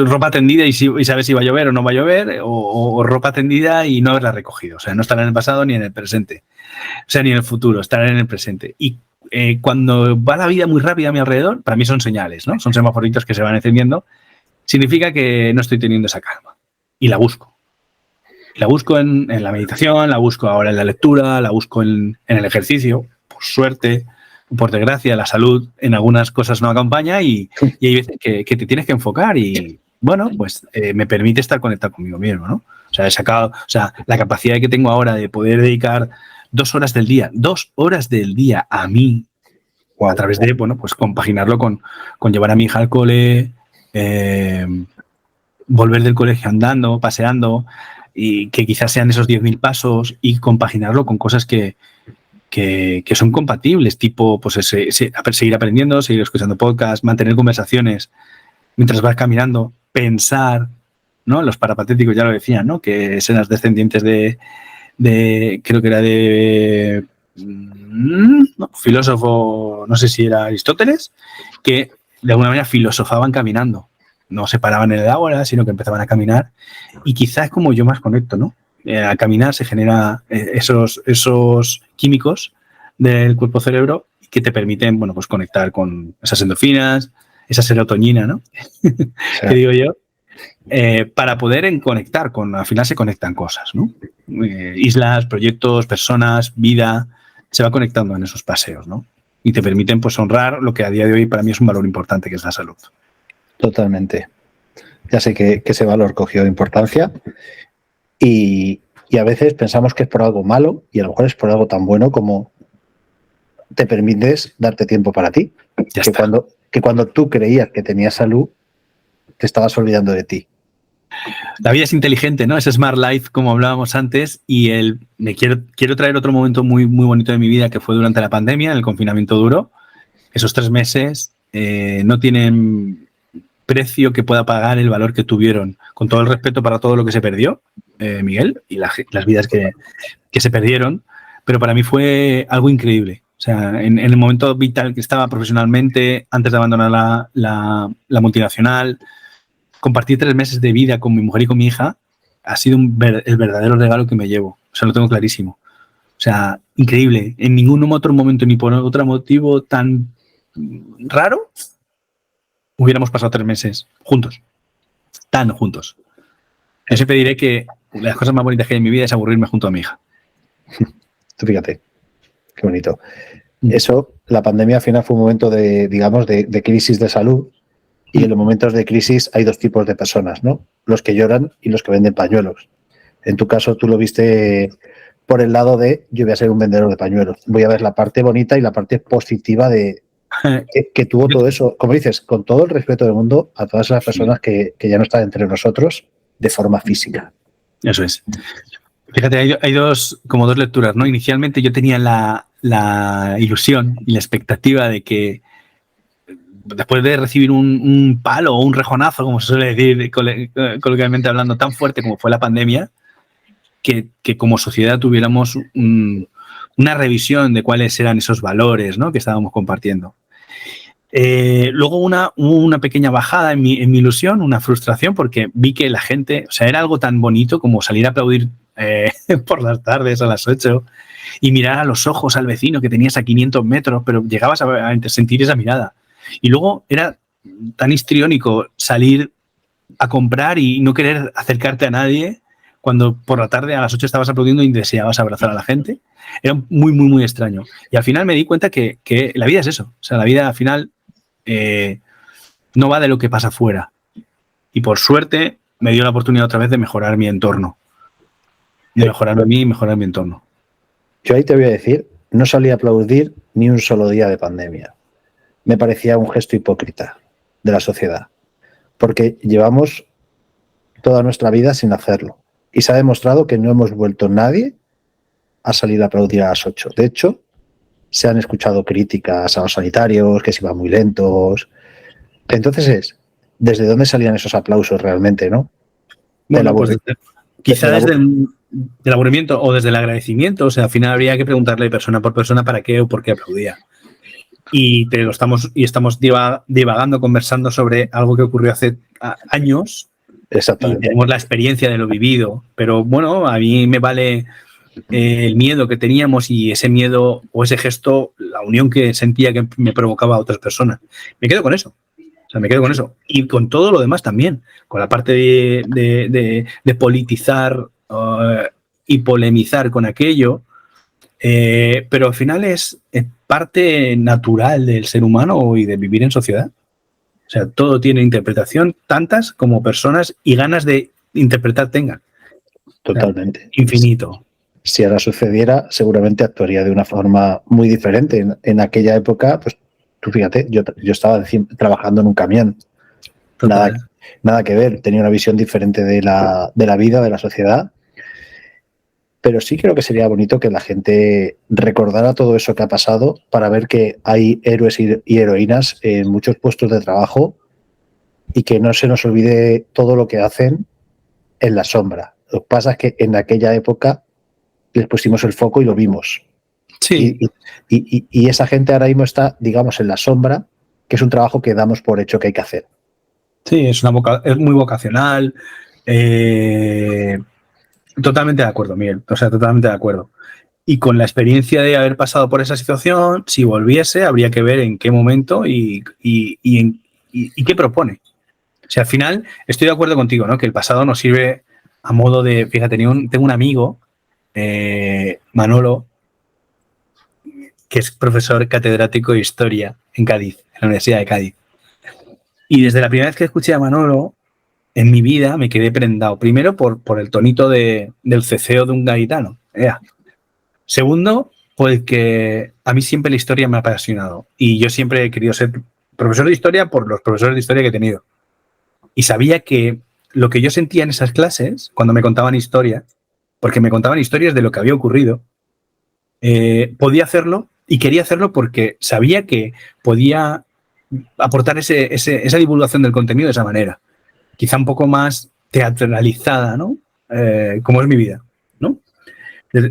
ropa tendida y saber si va a llover o no va a llover, o ropa tendida y no haberla recogido. O sea, no estar en el pasado ni en el presente. O sea, ni en el futuro, estar en el presente. Y cuando va la vida muy rápida a mi alrededor, para mí son señales, ¿no? Son semaforitos que se van encendiendo. Significa que no estoy teniendo esa calma. Y la busco. La busco en la meditación, la busco ahora en la lectura, la busco en el ejercicio, por suerte. Por desgracia, la salud en algunas cosas no acompaña y hay veces que te tienes que enfocar y, bueno, pues me permite estar conectado conmigo mismo, ¿no? O sea, he sacado, la capacidad que tengo ahora de poder dedicar 2 horas del día a mí, a través de, bueno, pues compaginarlo con llevar a mi hija al cole, volver del colegio andando, paseando, y que quizás sean esos 10.000 pasos y compaginarlo con cosas que son compatibles, tipo pues seguir aprendiendo, seguir escuchando podcasts, mantener conversaciones mientras vas caminando, pensar, ¿no? Los parapatéticos ya lo decían, ¿no? Que escenas descendientes de creo que era de filósofo, no sé si era Aristóteles, que de alguna manera filosofaban caminando. No se paraban en el agua, sino que empezaban a caminar. Y quizás es como yo más conecto, ¿no? Al caminar se genera esos químicos del cuerpo-cerebro que te permiten, bueno, pues conectar con esas endorfinas, esa serotonina, ¿no? Sí. Que digo yo, para poder conectar al final se conectan cosas, ¿no? Islas, proyectos, personas, vida, se va conectando en esos paseos, ¿no? Y te permiten, pues, honrar lo que a día de hoy para mí es un valor importante, que es la salud. Totalmente. Ya sé que ese valor cogió importancia y a veces pensamos que es por algo malo y a lo mejor es por algo tan bueno como te permites darte tiempo para ti. Que cuando tú creías que tenías salud, te estabas olvidando de ti. La vida es inteligente, ¿no? Es Smart Life, como hablábamos antes, y quiero traer otro momento muy, muy bonito de mi vida, que fue durante la pandemia, en el confinamiento duro. Esos 3 meses no tienen precio que pueda pagar el valor que tuvieron, con todo el respeto para todo lo que se perdió, Miguel, y las vidas que se perdieron, pero para mí fue algo increíble. O sea, en el momento vital que estaba profesionalmente, antes de abandonar la multinacional, compartir 3 meses de vida con mi mujer y con mi hija ha sido el verdadero regalo que me llevo. O sea, lo tengo clarísimo. O sea, increíble. En ningún otro momento ni por otro motivo tan raro hubiéramos pasado 3 meses juntos. Tan juntos. Yo siempre diré que las cosas más bonitas que hay en mi vida es aburrirme junto a mi hija. Tú fíjate, qué bonito. Eso, la pandemia al final fue un momento de, digamos, de crisis de salud, y en los momentos de crisis hay 2 tipos de personas, ¿no? Los que lloran y los que venden pañuelos. En tu caso, tú lo viste por el lado de yo voy a ser un vendedor de pañuelos. Voy a ver la parte bonita y la parte positiva de que tuvo todo eso. Como dices, con todo el respeto del mundo a todas esas personas que ya no están entre nosotros de forma física. Eso es. Fíjate, hay como dos lecturas, ¿no? Inicialmente yo tenía la ilusión y la expectativa de que después de recibir un palo o un rejonazo, como se suele decir coloquialmente hablando, tan fuerte como fue la pandemia, que como sociedad tuviéramos una revisión de cuáles eran esos valores, ¿no?, que estábamos compartiendo. Luego hubo una pequeña bajada en mi ilusión, una frustración, porque vi que la gente, o sea, era algo tan bonito como salir a aplaudir por las tardes a las 8 y mirar a los ojos al vecino que tenías a 500 metros, pero llegabas a sentir esa mirada. Y luego era tan histriónico salir a comprar y no querer acercarte a nadie cuando por la tarde a las 8 estabas aplaudiendo y deseabas abrazar a la gente. Era muy, muy, muy extraño. Y al final me di cuenta que la vida es eso. O sea, la vida al final no va de lo que pasa afuera. Y por suerte me dio la oportunidad otra vez de mejorar mi entorno. De mejorarme a mí y mejorar mi entorno. Yo ahí te voy a decir, no salí a aplaudir ni un solo día de pandemia. Me parecía un gesto hipócrita de la sociedad, porque llevamos toda nuestra vida sin hacerlo. Y se ha demostrado que no hemos vuelto nadie a salir a aplaudir a las 8. De hecho, se han escuchado críticas a los sanitarios, que se iban muy lentos. Entonces ¿desde dónde salían esos aplausos realmente, no? Bueno, pues quizá desde el aburrimiento o desde el agradecimiento. O sea, al final habría que preguntarle persona por persona para qué o por qué aplaudía. Y estamos divagando, conversando sobre algo que ocurrió hace años. Exactamente. Y tenemos la experiencia de lo vivido. Pero bueno, a mí me vale el miedo que teníamos y ese miedo o ese gesto, la unión que sentía que me provocaba a otras personas. Me quedo con eso. O sea, me quedo con eso. Y con todo lo demás también. Con la parte de politizar y polemizar con aquello. Pero al final es parte natural del ser humano y de vivir en sociedad. O sea, todo tiene interpretación, tantas como personas y ganas de interpretar tengan. Totalmente. O sea, infinito. Si ahora sucediera, seguramente actuaría de una forma muy diferente. En aquella época, pues tú fíjate, yo estaba trabajando en un camión. Nada que ver, tenía una visión diferente de la vida, de la sociedad. Pero sí creo que sería bonito que la gente recordara todo eso que ha pasado para ver que hay héroes y heroínas en muchos puestos de trabajo y que no se nos olvide todo lo que hacen en la sombra. Lo que pasa es que en aquella época les pusimos el foco y lo vimos. Sí. Y esa gente ahora mismo está, digamos, en la sombra, que es un trabajo que damos por hecho que hay que hacer. Sí, es muy vocacional. Totalmente de acuerdo, Miguel. O sea, totalmente de acuerdo. Y con la experiencia de haber pasado por esa situación, si volviese, habría que ver en qué momento y qué propone. O sea, al final, estoy de acuerdo contigo, ¿no? Que el pasado nos sirve a modo de... Fíjate, tengo un amigo, Manolo, que es profesor catedrático de Historia en Cádiz, en la Universidad de Cádiz. Y desde la primera vez que escuché a Manolo, en mi vida me quedé prendado. Primero, por el tonito del ceceo de un gaditano. Segundo, porque a mí siempre la historia me ha apasionado. Y yo siempre he querido ser profesor de historia por los profesores de historia que he tenido. Y sabía que lo que yo sentía en esas clases, cuando me contaban historia, porque me contaban historias de lo que había ocurrido, podía hacerlo y quería hacerlo porque sabía que podía aportar esa divulgación del contenido de esa manera. Quizá un poco más teatralizada, ¿no? cómo es mi vida, ¿no?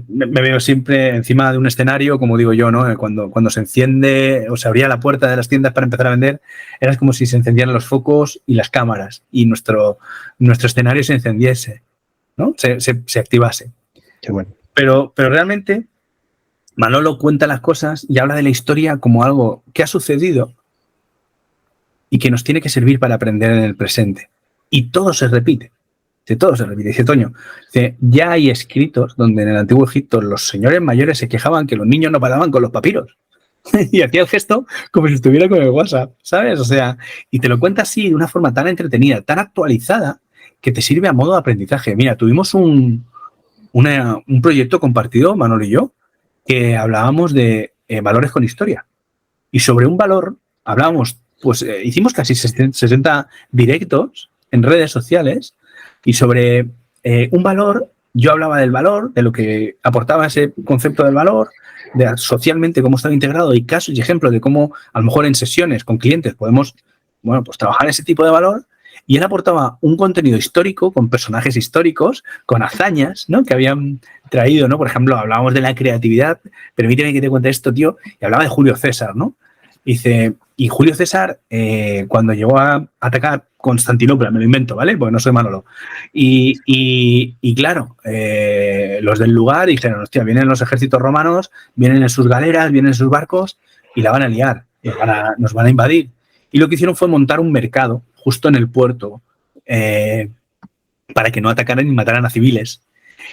Me veo siempre encima de un escenario, como digo yo, ¿no? Cuando se enciende o se abría la puerta de las tiendas para empezar a vender, era como si se encendieran los focos y las cámaras y nuestro escenario se encendiese, ¿no? Se activase. Qué bueno. Pero realmente Manolo cuenta las cosas y habla de la historia como algo que ha sucedido y que nos tiene que servir para aprender en el presente. Y todo se repite. Todo se repite. Dice Toño, ya hay escritos donde en el antiguo Egipto los señores mayores se quejaban que los niños no paraban con los papiros. Y hacía el gesto como si estuviera con el WhatsApp, ¿sabes? O sea, y te lo cuenta así de una forma tan entretenida, tan actualizada, que te sirve a modo de aprendizaje. Mira, tuvimos un proyecto compartido, Manolo y yo, que hablábamos de valores con historia. Y sobre un valor hablábamos, pues hicimos casi 60 directos en redes sociales y sobre un valor, yo hablaba del valor, de lo que aportaba ese concepto del valor, de socialmente cómo estaba integrado y casos y ejemplos de cómo a lo mejor en sesiones con clientes podemos, bueno, pues trabajar ese tipo de valor. Y él aportaba un contenido histórico con personajes históricos, con hazañas, ¿no? Que habían traído, ¿no? Por ejemplo, hablábamos de la creatividad. Permíteme que te cuente esto, tío. Y hablaba de Julio César, ¿no? Dice, y Julio César, cuando llegó a atacar Constantinopla, me lo invento, ¿vale? Porque no soy Manolo. Y claro, los del lugar dijeron, hostia, vienen los ejércitos romanos, vienen en sus galeras, vienen en sus barcos y la van a liar, nos van a invadir. Y lo que hicieron fue montar un mercado justo en el puerto para que no atacaran ni mataran a civiles.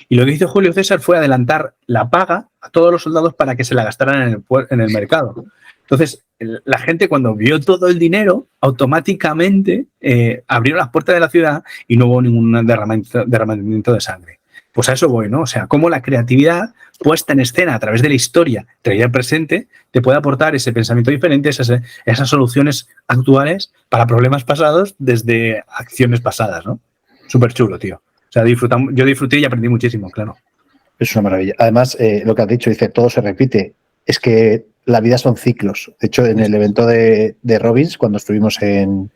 Y lo que hizo Julio César fue adelantar la paga a todos los soldados para que se la gastaran en el mercado. Entonces, la gente cuando vio todo el dinero, automáticamente abrieron las puertas de la ciudad y no hubo ningún derramamiento de sangre. Pues a eso voy, ¿no? O sea, cómo la creatividad puesta en escena a través de la historia, traída al presente, te puede aportar ese pensamiento diferente, esas soluciones actuales para problemas pasados desde acciones pasadas, ¿no? Súper chulo, tío. O sea, yo disfruté y aprendí muchísimo, claro. Es una maravilla. Además, lo que has dicho, dice, todo se repite. Es que la vida son ciclos. De hecho, en el evento de Robbins, cuando estuvimos en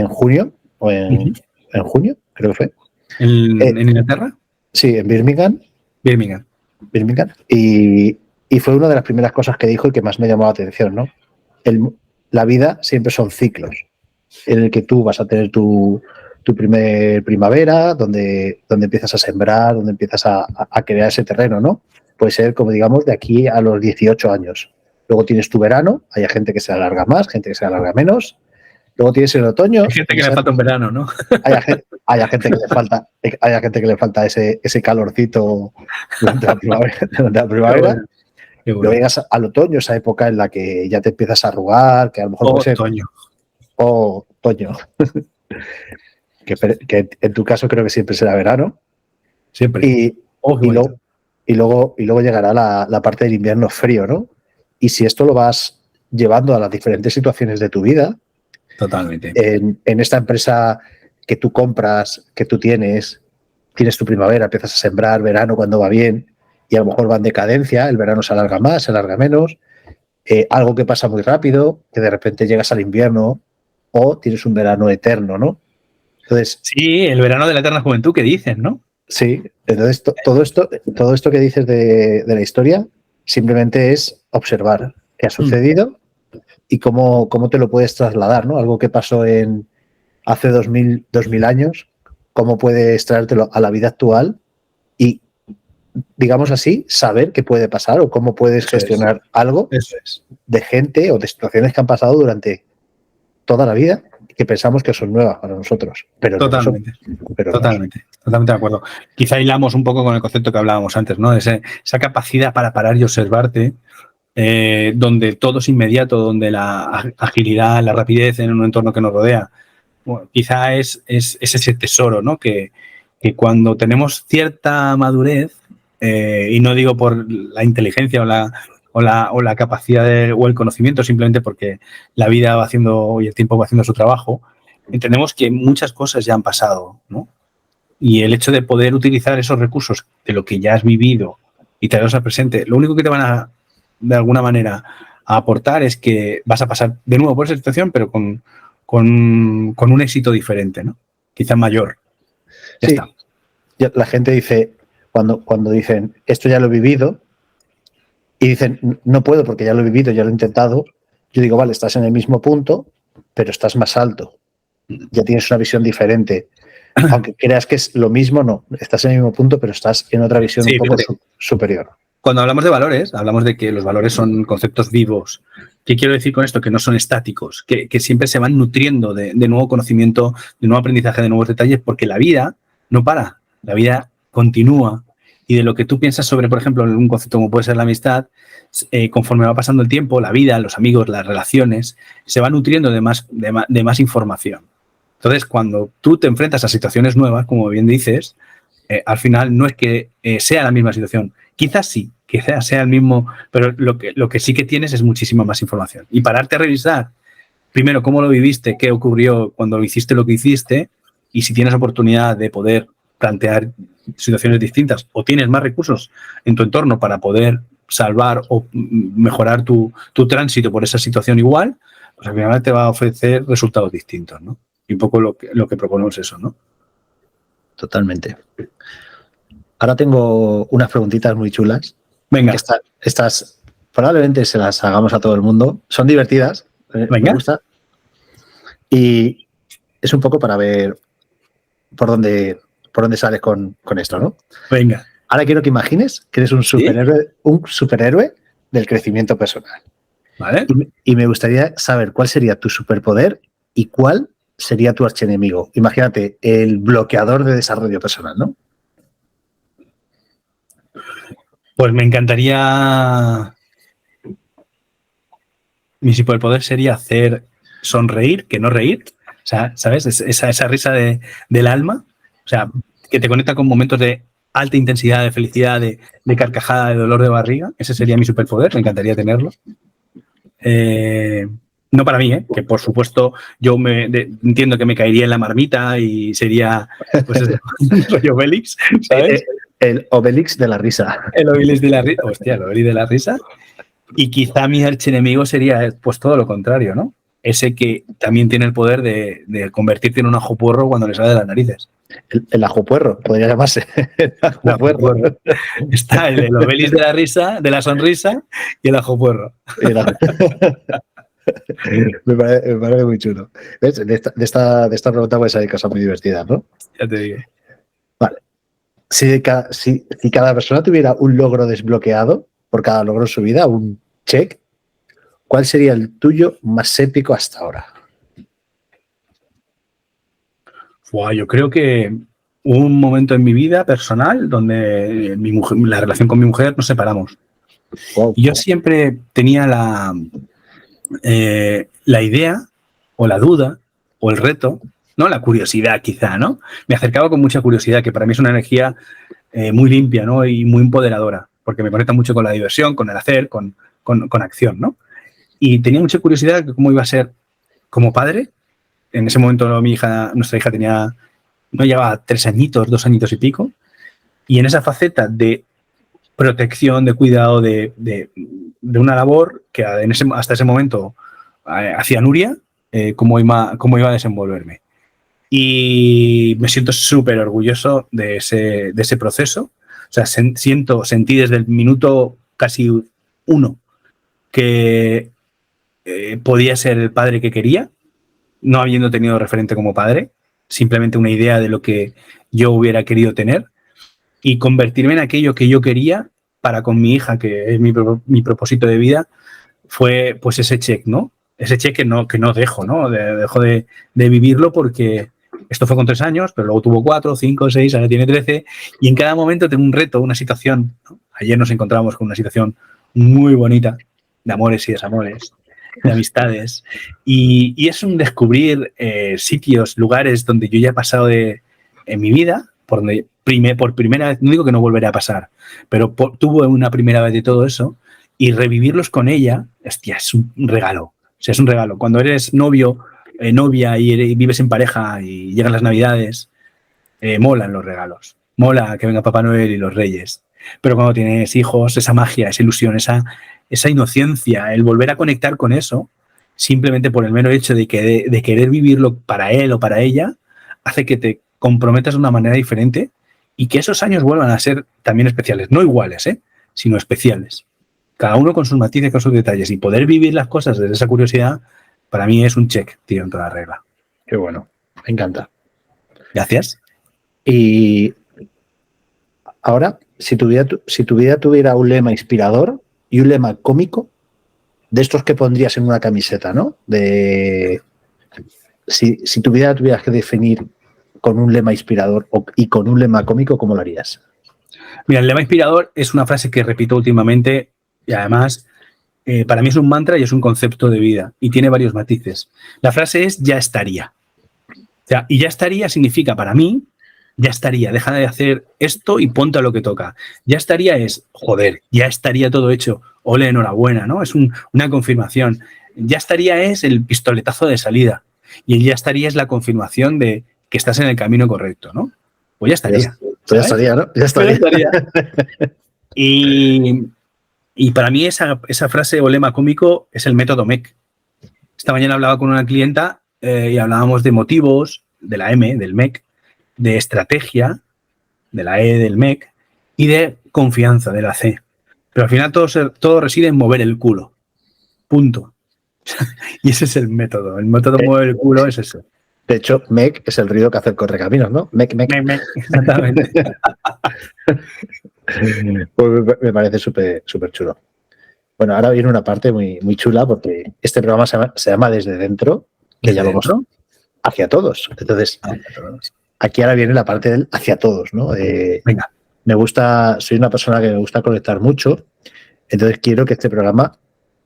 junio, o en junio, creo que fue. ¿En Inglaterra? Sí, en Birmingham. Y fue una de las primeras cosas que dijo y que más me llamó la atención, ¿no? La vida siempre son ciclos, en el que tú vas a tener tu primer primavera, donde empiezas a sembrar, donde empiezas a crear ese terreno, ¿no? Puede ser, como digamos, de aquí a los 18 años. Luego tienes tu verano, hay gente que se alarga más, gente que se alarga menos. Luego tienes el otoño. Hay gente que le falta un verano, ¿no? Hay gente que le falta ese calorcito durante la primavera. Luego llegas al otoño, esa época en la que ya te empiezas a arrugar, que a lo mejor puede ser otoño. Otoño. que en tu caso creo que siempre será verano. Siempre. Y luego llegará la parte del invierno frío, ¿no? Y si esto lo vas llevando a las diferentes situaciones de tu vida, totalmente. En esta empresa que tú compras, que tú tienes tu primavera, empiezas a sembrar, verano cuando va bien, y a lo mejor va en decadencia, el verano se alarga más, se alarga menos, algo que pasa muy rápido, que de repente llegas al invierno o tienes un verano eterno, ¿no? Entonces, sí, el verano de la eterna juventud que dicen, ¿no? Sí, entonces todo esto que dices de la historia simplemente es observar qué ha sucedido y cómo te lo puedes trasladar, ¿no? Algo que pasó hace 2000 años, cómo puedes traértelo a la vida actual y, digamos así, saber qué puede pasar o cómo puedes gestionar algo de gente o de situaciones que han pasado durante toda la vida que pensamos que son nuevas para nosotros. Pero totalmente. Totalmente de acuerdo. Quizá hilamos un poco con el concepto que hablábamos antes, ¿no? Esa capacidad para parar y observarte, donde todo es inmediato, donde la agilidad, la rapidez en un entorno que nos rodea, bueno, quizá es ese tesoro, ¿no? Que cuando tenemos cierta madurez, y no digo por la inteligencia o la capacidad o el conocimiento, simplemente porque la vida va haciendo y el tiempo va haciendo su trabajo, entendemos que muchas cosas ya han pasado, ¿no? Y el hecho de poder utilizar esos recursos de lo que ya has vivido y traerlos al presente, lo único que te van a, de alguna manera, a aportar es que vas a pasar de nuevo por esa situación, pero con un éxito diferente, ¿no? Quizá mayor. Ya está. la gente dice, cuando dicen, esto ya lo he vivido, y dicen, no puedo porque ya lo he vivido, ya lo he intentado, yo digo, vale, estás en el mismo punto, pero estás más alto. Ya tienes una visión diferente. Aunque creas que es lo mismo, no. Estás en el mismo punto, pero estás en otra visión un poco superior. Cuando hablamos de valores, hablamos de que los valores son conceptos vivos. ¿Qué quiero decir con esto? Que no son estáticos, que siempre se van nutriendo de nuevo conocimiento, de nuevo aprendizaje, de nuevos detalles, porque la vida no para, la vida continúa. Y de lo que tú piensas sobre, por ejemplo, un concepto como puede ser la amistad, conforme va pasando el tiempo, la vida, los amigos, las relaciones, se va nutriendo de más información. Entonces, cuando tú te enfrentas a situaciones nuevas, como bien dices, al final no es que sea la misma situación. Quizás sí, quizás sea el mismo, pero lo que sí que tienes es muchísima más información. Y pararte a revisar, primero, cómo lo viviste, qué ocurrió cuando hiciste lo que hiciste, y si tienes oportunidad de poder plantear situaciones distintas o tienes más recursos en tu entorno para poder salvar o mejorar tu tránsito por esa situación igual, pues al final te va a ofrecer resultados distintos, ¿no? Y un poco lo que proponemos eso, ¿no? Totalmente. Ahora tengo unas preguntitas muy chulas. Venga. Estas probablemente se las hagamos a todo el mundo. Son divertidas. Venga. Me gusta. Y es un poco para ver por dónde sales con esto, ¿no? Venga. Ahora quiero que imagines que eres un superhéroe del crecimiento personal. ¿Vale? Y me gustaría saber cuál sería tu superpoder y cuál sería tu archienemigo. Imagínate, el bloqueador de desarrollo personal, ¿no? Pues me encantaría... Mi superpoder sería hacer sonreír, que no reír. O sea, ¿sabes? Esa risa del alma. O sea, que te conecta con momentos de alta intensidad, de felicidad, de carcajada, de dolor de barriga. Ese sería mi superpoder. Me encantaría tenerlo. No para mí, que por supuesto yo entiendo que me caería en la marmita y sería pues el rollo Obelix, ¿sabes? El Obelix de la risa. El Obelix de la risa. Hostia, el Obelix de la risa. Y quizá mi archienemigo sería pues todo lo contrario, ¿no? Ese que también tiene el poder de convertirte en un ajopuerro cuando le sale de las narices. El ajopuerro, podría llamarse. El ajopuerro. Está el Obelix de la risa, de la sonrisa y el ajopuerro. Me parece muy chulo. ¿Ves? De esta pregunta puede salir cosas muy divertidas, ¿no? Ya te digo. Vale. Si cada persona tuviera un logro desbloqueado por cada logro en su vida, un check, ¿cuál sería el tuyo más épico hasta ahora? Yo creo que hubo un momento en mi vida personal donde la relación con mi mujer nos separamos. Wow. Y yo siempre tenía la idea o la duda o el reto, ¿no? La curiosidad quizá, ¿no? Me acercaba con mucha curiosidad, que para mí es una energía muy limpia, ¿no? Y muy empoderadora, porque me conecta mucho con la diversión, con el hacer, con acción, ¿no? Y tenía mucha curiosidad de cómo iba a ser como padre. En ese momento nuestra hija no llevaba 3 añitos, 2 añitos y pico, y en esa faceta de protección, de cuidado, de una labor que hasta ese momento hacía Nuria, cómo iba a desenvolverme. Y me siento súper orgulloso de ese proceso. O sea, sentí desde el minuto casi 1 que podía ser el padre que quería, no habiendo tenido referente como padre, simplemente una idea de lo que yo hubiera querido tener, y convertirme en aquello que yo quería para con mi hija, que es mi propósito de vida, fue pues ese check, ¿no? Ese check que no dejo, ¿no? Dejo de vivirlo porque esto fue con 3 años, pero luego tuvo 4, 5, 6, ahora tiene 13, y en cada momento tengo un reto, una situación, ¿no? Ayer nos encontramos con una situación muy bonita de amores y desamores, de amistades, y es un descubrir sitios, lugares donde yo ya he pasado en mi vida, por donde por primera vez, no digo que no volverá a pasar, pero tuve una primera vez de todo eso, y revivirlos con ella, hostia, es un regalo. O sea, es un regalo. Cuando eres novio, novia y vives en pareja y llegan las Navidades, molan los regalos. Mola que venga Papá Noel y los Reyes. Pero cuando tienes hijos, esa magia, esa ilusión, esa inocencia, el volver a conectar con eso, simplemente por el mero hecho de querer vivirlo para él o para ella, hace que te comprometas de una manera diferente y que esos años vuelvan a ser también especiales, no iguales, sino especiales. Cada uno con sus matices, con sus detalles, y poder vivir las cosas desde esa curiosidad, para mí es un check, tío, en toda la regla. Qué bueno, me encanta. Gracias. Y ahora, si tu vida tuviera un lema inspirador y un lema cómico, de estos que pondrías en una camiseta, ¿no? Si tu vida tuvieras que definir con un lema inspirador y con un lema cómico, ¿cómo lo harías? Mira, el lema inspirador es una frase que repito últimamente y además para mí es un mantra y es un concepto de vida y tiene varios matices. La frase es ya estaría. O sea, y ya estaría significa para mí, ya estaría, deja de hacer esto y ponte a lo que toca. Ya estaría es, joder, ya estaría todo hecho. Ole, enhorabuena, ¿no? Es una confirmación. Ya estaría es el pistoletazo de salida. Y el ya estaría es la confirmación de que estás en el camino correcto, ¿no? Pues ya estaría. Ya estaría, ¿no? Ya estaría. Y para mí esa frase o lema cómico es el método MEC. Esta mañana hablaba con una clienta y hablábamos de motivos, de la M, del MEC, de estrategia, de la E, del MEC, y de confianza, de la C. Pero al final todo reside en mover el culo. Punto. Y ese es el método. El método mover el culo es ese. De hecho, MEC es el ruido que hace el correcaminos, ¿no? MEC, MEC. MEC, MEC. Exactamente. Pues me parece súper chulo. Bueno, ahora viene una parte muy, muy chula porque este programa se llama Desde Dentro, que ya lo hemos hacia todos. Entonces, aquí ahora viene la parte del hacia todos, ¿no? Venga. Soy una persona que me gusta conectar mucho, entonces quiero que este programa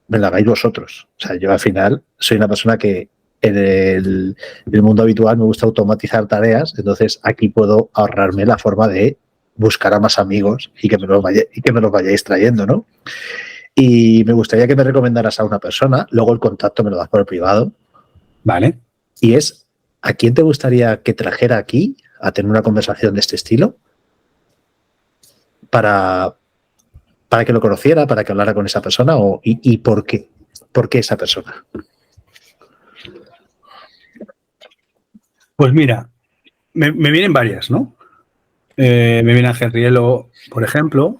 me lo hagáis vosotros. O sea, yo al final soy una persona que en el mundo habitual me gusta automatizar tareas, entonces aquí puedo ahorrarme la forma de buscar a más amigos y que me los vayáis trayendo, ¿no? Y me gustaría que me recomendaras a una persona, luego el contacto me lo das por el privado. Vale. Y es, ¿a quién te gustaría que trajera aquí a tener una conversación de este estilo? Para que lo conociera, para que hablara con esa persona y por qué. ¿Por qué esa persona? Pues mira, me vienen varias, ¿no? Me viene Ángel Rielo, por ejemplo.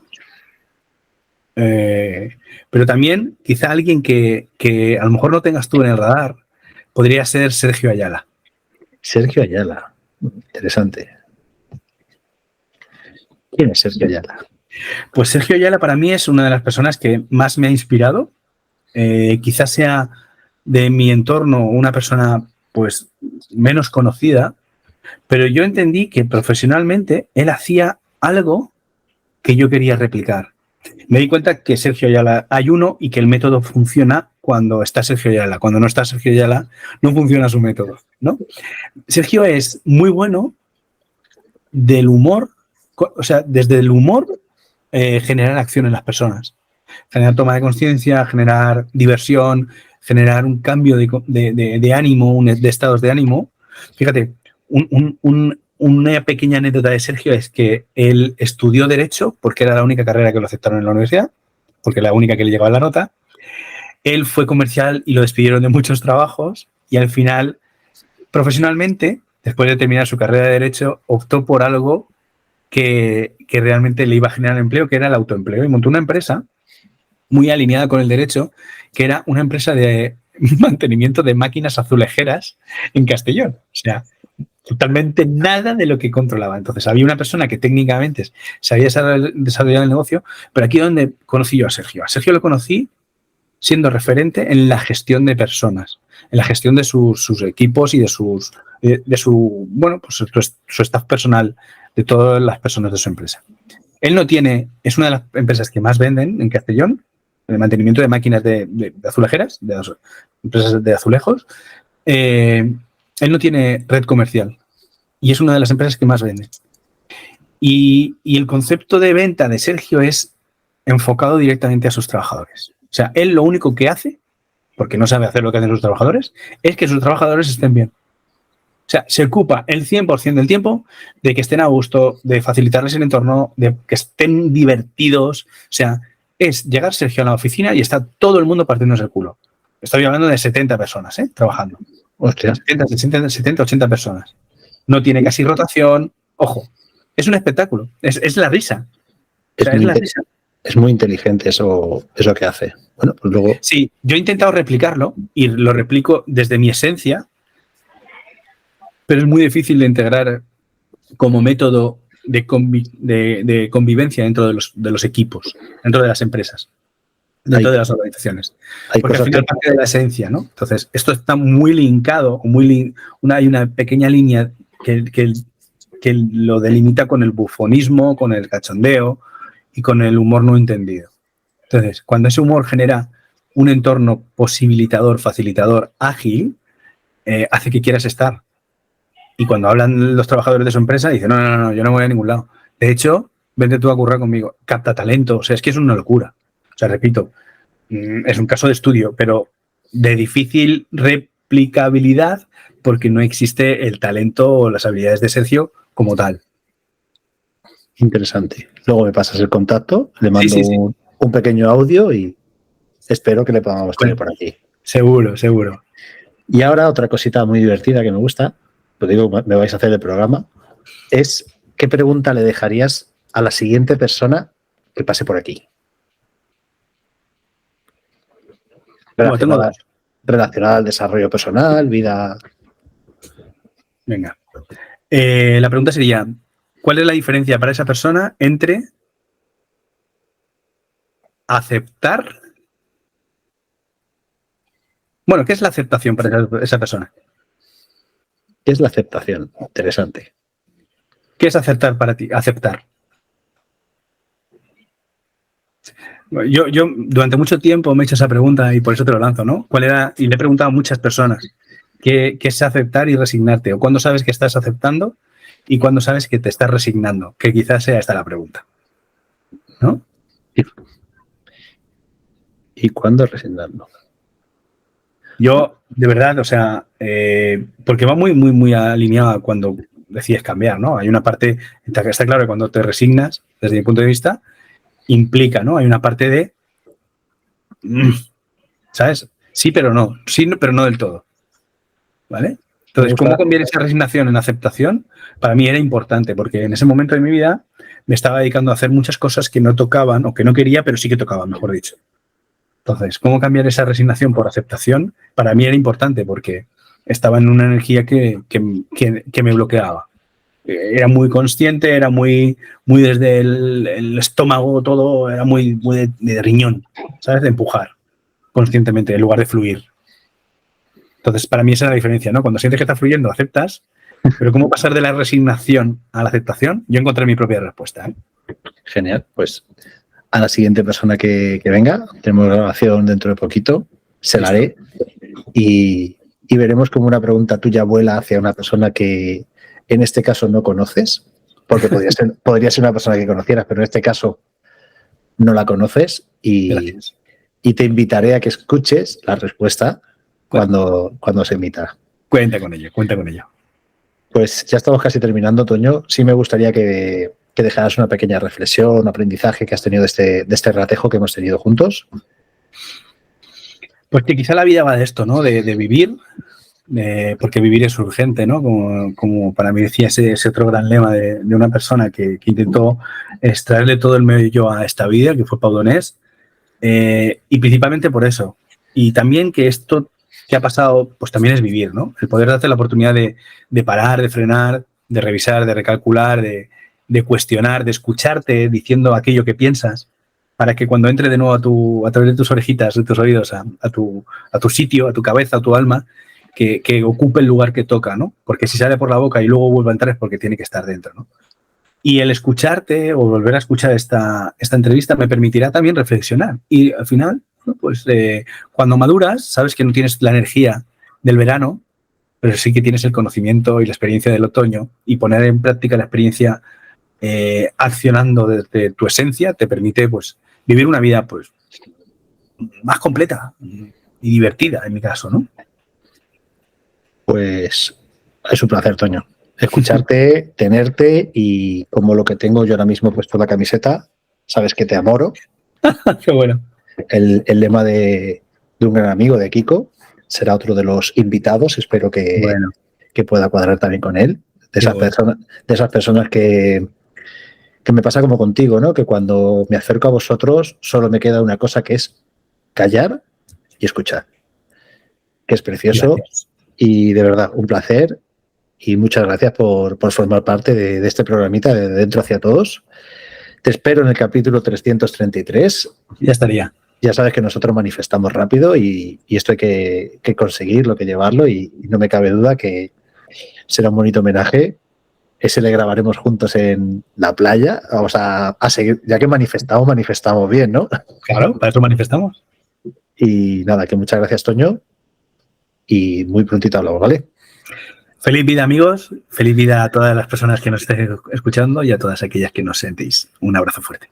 Pero también quizá alguien que a lo mejor no tengas tú en el radar podría ser Sergio Ayala. Sergio Ayala. Interesante. ¿Quién es Sergio Ayala? Pues Sergio Ayala para mí es una de las personas que más me ha inspirado. Quizás sea de mi entorno una persona pues menos conocida, pero yo entendí que profesionalmente él hacía algo que yo quería replicar. Me di cuenta que Sergio Ayala hay uno y que el método funciona cuando está Sergio Ayala. Cuando no está Sergio Ayala, no funciona su método, ¿no? Sergio es muy bueno del humor, o sea, desde el humor generar acción en las personas. Generar toma de conciencia, generar diversión, generar un cambio de ánimo, de estados de ánimo. Fíjate, una pequeña anécdota de Sergio es que él estudió Derecho porque era la única carrera que lo aceptaron en la universidad, porque era la única que le llegaba la nota. Él fue comercial y lo despidieron de muchos trabajos y al final, profesionalmente, después de terminar su carrera de Derecho, optó por algo que realmente le iba a generar empleo, que era el autoempleo, y montó una empresa muy alineada con el derecho, que era una empresa de mantenimiento de máquinas azulejeras en Castellón. O sea, totalmente nada de lo que controlaba. Entonces, había una persona que técnicamente sabía desarrollar el negocio, pero aquí es donde conocí yo a Sergio. A Sergio lo conocí siendo referente en la gestión de personas, en la gestión de sus equipos y de su staff personal, de todas las personas de su empresa. Él no tiene, es una de las empresas que más venden en Castellón, el mantenimiento de máquinas de azulejeras, de empresas de azulejos. Él no tiene red comercial y es una de las empresas que más vende. Y el concepto de venta de Sergio es enfocado directamente a sus trabajadores. O sea, él lo único que hace, porque no sabe hacer lo que hacen sus trabajadores, es que sus trabajadores estén bien. O sea, se ocupa el 100% del tiempo de que estén a gusto, de facilitarles el entorno, de que estén divertidos. O sea, es llegar Sergio a la oficina y está todo el mundo partiéndose el culo. Estoy hablando de 70 personas, trabajando. Hostia. 70, 80 personas. No tiene casi rotación. Ojo, Es un espectáculo, es la risa. Es muy inteligente eso que hace. Bueno, pues luego... Sí, yo he intentado replicarlo y lo replico desde mi esencia, pero es muy difícil de integrar como método de convivencia dentro de los equipos, dentro de las empresas, dentro de las organizaciones. Porque al final parte de la esencia, ¿no? Entonces, esto está muy linkado, hay una pequeña línea que lo delimita con el bufonismo, con el cachondeo y con el humor no entendido. Entonces, cuando ese humor genera un entorno posibilitador, facilitador, ágil, hace que quieras estar. Y cuando hablan los trabajadores de su empresa, dicen, no, yo no voy a ningún lado. De hecho, vente tú a currar conmigo. Capta talento. O sea, es que es una locura. O sea, repito, es un caso de estudio, pero de difícil replicabilidad porque no existe el talento o las habilidades de Sergio como tal. Interesante. Luego me pasas el contacto, le mando un pequeño audio y espero que le podamos tener por aquí. Seguro. Y ahora otra cosita muy divertida que me gusta, pues digo, me vais a hacer el programa, es ¿qué pregunta le dejarías a la siguiente persona que pase por aquí? Relacionada al desarrollo personal, vida... Venga. La pregunta sería, ¿cuál es la diferencia para esa persona entre aceptar? Bueno, ¿qué es la aceptación para esa persona? ¿Qué es la aceptación? Interesante. ¿Qué es aceptar para ti? Aceptar. Yo durante mucho tiempo me he hecho esa pregunta y por eso te lo lanzo, ¿no? ¿Cuál era? Y le he preguntado a muchas personas qué es aceptar y resignarte, o cuándo sabes que estás aceptando y cuándo sabes que te estás resignando, que quizás sea esta la pregunta, ¿no? ¿Y cuándo resignando? Yo, de verdad, o sea, porque va muy alineado a cuando decides cambiar, ¿no? Hay una parte, está claro que cuando te resignas, desde mi punto de vista, implica, ¿no? Hay una parte de, ¿sabes? Sí, pero no del todo, ¿vale? Entonces, ¿cómo conviene esa resignación en aceptación? Para mí era importante, porque en ese momento de mi vida me estaba dedicando a hacer muchas cosas que no tocaban, o que no quería, pero sí que tocaban, mejor dicho. Entonces, ¿cómo cambiar esa resignación por aceptación? Para mí era importante, porque estaba en una energía que me bloqueaba. Era muy consciente, era muy desde el estómago, todo, era muy de riñón, ¿sabes? De empujar conscientemente en lugar de fluir. Entonces, para mí esa es la diferencia, ¿no? Cuando sientes que está fluyendo, aceptas, pero ¿cómo pasar de la resignación a la aceptación? Yo encontré mi propia respuesta, ¿eh? Genial, pues a la siguiente persona que venga, tenemos grabación dentro de poquito, se la haré y veremos cómo una pregunta tuya vuela hacia una persona que en este caso no conoces, porque podría ser una persona que conocieras, pero en este caso no la conoces y te invitaré a que escuches la respuesta cuando se emita. Cuenta con ello. Pues ya estamos casi terminando, Toño. Sí me gustaría que dejaras una pequeña reflexión, un aprendizaje que has tenido de este ratejo que hemos tenido juntos. Pues que quizá la vida va de esto, ¿no? De vivir, porque vivir es urgente, ¿no? Como para mí decía ese otro gran lema de una persona que intentó extraerle todo el medio a esta vida, que fue Pau Donés, y principalmente por eso. Y también que esto que ha pasado, pues también es vivir, ¿no? El poder darte la oportunidad de parar, de frenar, de revisar, de recalcular, de cuestionar, de escucharte diciendo aquello que piensas, para que cuando entre de nuevo a través de tus orejitas, de tus oídos, a tu sitio, a tu cabeza, a tu alma, que ocupe el lugar que toca, ¿no? Porque si sale por la boca y luego vuelve a entrar es porque tiene que estar dentro, ¿no? Y el escucharte o volver a escuchar esta entrevista me permitirá también reflexionar. Y al final, pues cuando maduras, sabes que no tienes la energía del verano, pero sí que tienes el conocimiento y la experiencia del otoño, y poner en práctica la experiencia accionando desde tu esencia te permite pues vivir una vida pues más completa y divertida, en mi caso, ¿no? Pues es un placer, Toño. Escucharte, tenerte y como lo que tengo yo ahora mismo puesto la camiseta, sabes que te amoro. Qué bueno. El lema de un gran amigo de Kiko será otro de los invitados. Espero que pueda cuadrar también con él. De esas personas que que me pasa como contigo, ¿no? Que cuando me acerco a vosotros solo me queda una cosa, que es callar y escuchar. Que es precioso. Gracias. Y de verdad, un placer. Y muchas gracias por formar parte de este programita de Dentro hacia Todos. Te espero en el capítulo 333. Ya estaría. Ya sabes que nosotros manifestamos rápido y esto hay que conseguirlo, que llevarlo, y no me cabe duda que será un bonito homenaje. Ese le grabaremos juntos en la playa. Vamos a seguir, ya que manifestamos bien, ¿no? Claro, para eso manifestamos. Y nada, que muchas gracias, Toño, y muy prontito hablamos, ¿vale? Feliz vida, amigos. Feliz vida a todas las personas que nos estén escuchando y a todas aquellas que nos sentéis. Un abrazo fuerte.